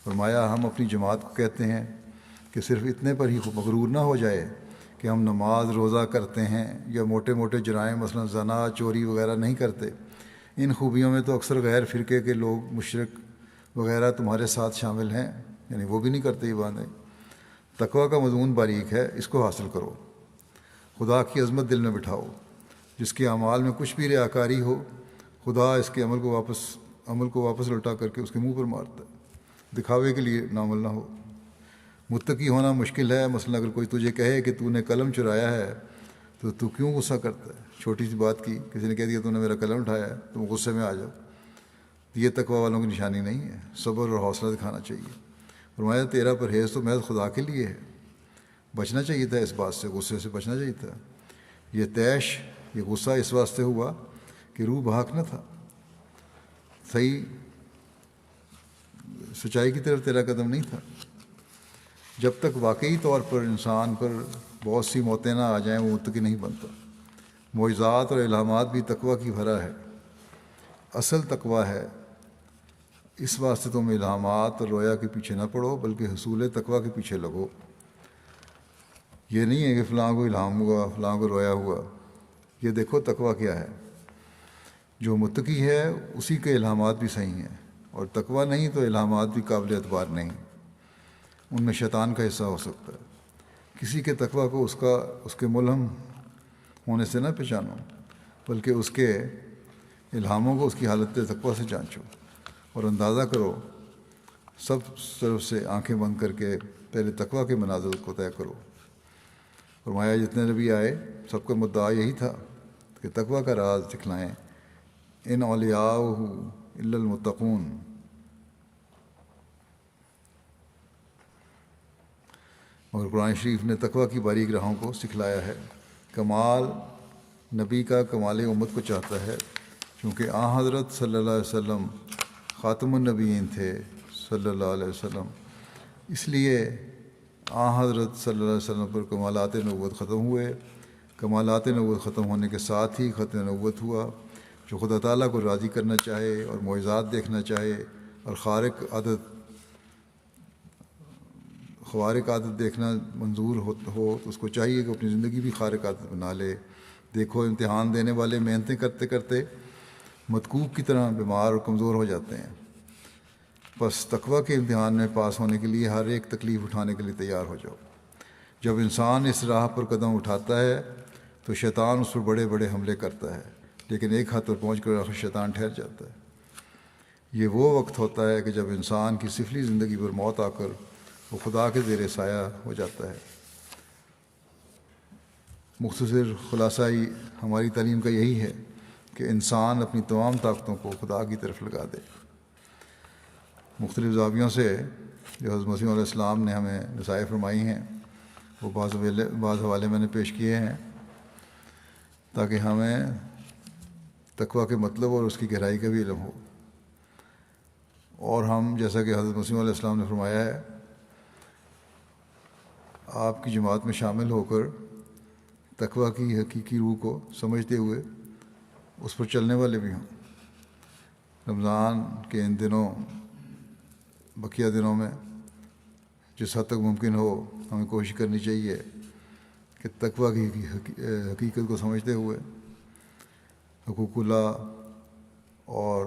فرمایا ہم اپنی جماعت کو کہتے ہیں کہ صرف اتنے پر ہی مغرور نہ ہو جائے کہ ہم نماز روزہ کرتے ہیں یا موٹے موٹے جرائم مثلا زنا چوری وغیرہ نہیں کرتے۔ ان خوبیوں میں تو اکثر غیر فرقے کے لوگ مشرک وغیرہ تمہارے ساتھ شامل ہیں، یعنی وہ بھی نہیں کرتے یہ باتیں۔ تقوی کا مضمون باریک ہے، اس کو حاصل کرو، خدا کی عظمت دل میں بٹھاؤ۔ جس کے اعمال میں کچھ بھی ریاکاری ہو، خدا اس کے عمل کو واپس لوٹا کر کے اس کے منہ پر مارتا ہے، دکھاوے کے لیے عمل نہ ہو۔ متقی ہونا مشکل ہے، مثلا اگر کوئی تجھے کہے کہ تو نے قلم چرایا ہے تو کیوں غصہ کرتا ہے؟ چھوٹی سی بات کی کسی نے کہہ دیا تو نے میرا قلم اٹھایا ہے، تم غصے میں آ جاؤ۔ یہ تقوی والوں کی نشانی نہیں ہے، صبر اور حوصلہ دکھانا چاہیے۔ فرمایا تیرا پرہیز تو محض خدا کے لیے ہے، بچنا چاہیے تھا اس بات سے، غصے سے بچنا چاہیے تھا۔ یہ طیش، یہ غصہ اس واسطے ہوا کہ روح بحق نہ تھا، صحیح سچائی کی طرف تیرا قدم نہیں تھا۔ جب تک واقعی طور پر انسان پر بہت سی موتیں نہ آ جائیں وہ متقی نہیں بنتا۔ معجزات اور الہامات بھی تقوی کی بھرا ہے، اصل تقوی ہے۔ اس واسطے تم الہامات اور رویا کے پیچھے نہ پڑو بلکہ حصول تقوی کے پیچھے لگو۔ یہ نہیں ہے کہ فلاں کو الہام ہوا، فلاں کو رویا ہوا۔ یہ دیکھو تقوی کیا ہے۔ جو متقی ہے اسی کے الہامات بھی صحیح ہیں، اور تقوی نہیں تو الہامات بھی قابل اعتبار نہیں، ان میں شیطان کا حصہ ہو سکتا ہے۔ کسی کے تقوی کو اس کے ملہم ہونے سے نہ پہچانو بلکہ اس کے الہاموں کو اس کی حالت تقوی سے جانچو اور اندازہ کرو۔ سب طرف سے آنکھیں بند کر کے پہلے تقوی کے مناظر کو طے کرو۔ فرمایا جتنے نبی آئے سب کا مدعا یہی تھا کہ تقوی کا راز دکھلائیں، ان اولیاء الا المتقون۔ مگر قرآن شریف نے تقوی کی باریک راہوں کو سکھلایا ہے۔ کمال نبی کا کمال امت کو چاہتا ہے، چونکہ حضرت صلی اللہ علیہ وسلم خاتم النبیین تھے صلی اللہ علیہ وسلم، اس لیے حضرت صلی اللہ علیہ وسلم پر کمالات نبوت ختم ہوئے۔ کمالات نبوت ختم ہونے کے ساتھ ہی ختم نبوت ہوا۔ جو خدا تعالیٰ کو راضی کرنا چاہے اور معجزات دیکھنا چاہے اور خوارق عادت دیکھنا منظور ہو تو اس کو چاہیے کہ اپنی زندگی بھی خارق عادت بنا لے۔ دیکھو امتحان دینے والے محنتیں کرتے کرتے متکوب کی طرح بیمار اور کمزور ہو جاتے ہیں۔ بس تقوی کے امتحان میں پاس ہونے کے لیے ہر ایک تکلیف اٹھانے کے لیے تیار ہو جاؤ۔ جب انسان اس راہ پر قدم اٹھاتا ہے تو شیطان اس پر بڑے بڑے حملے کرتا ہے، لیکن ایک حد پر پہنچ کر آخر شیطان ٹھہر جاتا ہے۔ یہ وہ وقت ہوتا ہے کہ جب انسان کی سفلی زندگی پر موت آ کر وہ خدا کے زیر سایہ ہو جاتا ہے۔ مختصر خلاصہ ہماری تعلیم کا یہی ہے کہ انسان اپنی تمام طاقتوں کو خدا کی طرف لگا دے۔ مختلف زاویوں سے جو حضرت مسیح علیہ السلام نے ہمیں نصائح فرمائی ہیں وہ بعض حوالے میں نے پیش کیے ہیں تاکہ ہمیں تقوی کے مطلب اور اس کی گہرائی کا بھی علم ہو، اور ہم جیسا کہ حضرت مسیح علیہ السلام نے فرمایا ہے آپ کی جماعت میں شامل ہو کر تقوی کی حقیقی روح کو سمجھتے ہوئے اس پر چلنے والے بھی ہوں۔ رمضان کے ان دنوں، بقیہ دنوں میں جس حد تک ممکن ہو ہمیں کوشش کرنی چاہیے کہ تقوی کی حقیقت کو سمجھتے ہوئے حقوق اللہ اور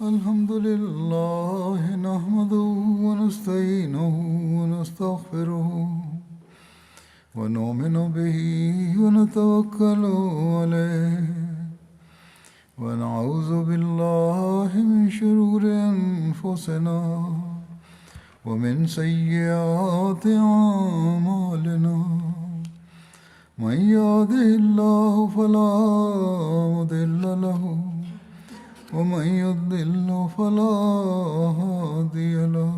الحمد لله نحمده ونستعينه ونستغفره ونؤمن به ونتوكل عليه ونعوذ بالله من شرور أنفسنا ومن سيئات أعمالنا من يهده الله فلا مضل له ومن يضلل فلا هادي له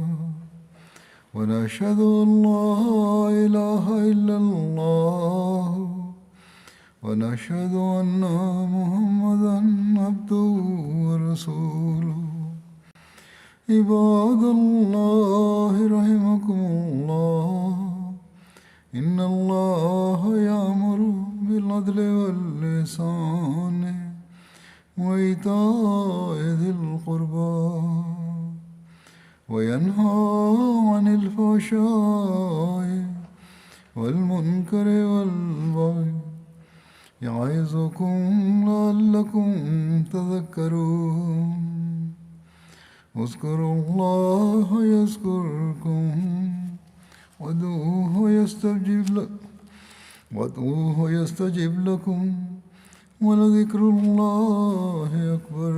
ونشهد أن لا إله إلا الله ونشهد أن محمدا عبده ورسوله عباد الله رحمكم الله إن الله يأمر بالعدل والإحسان وإيتاء ذي القربى وينهى عن الفحشاء والمنكر والبغي يعظكم لعلكم تذكرون اذكروا الله يذكركم وادعوه يستجب لكم ولذكر الله أكبر.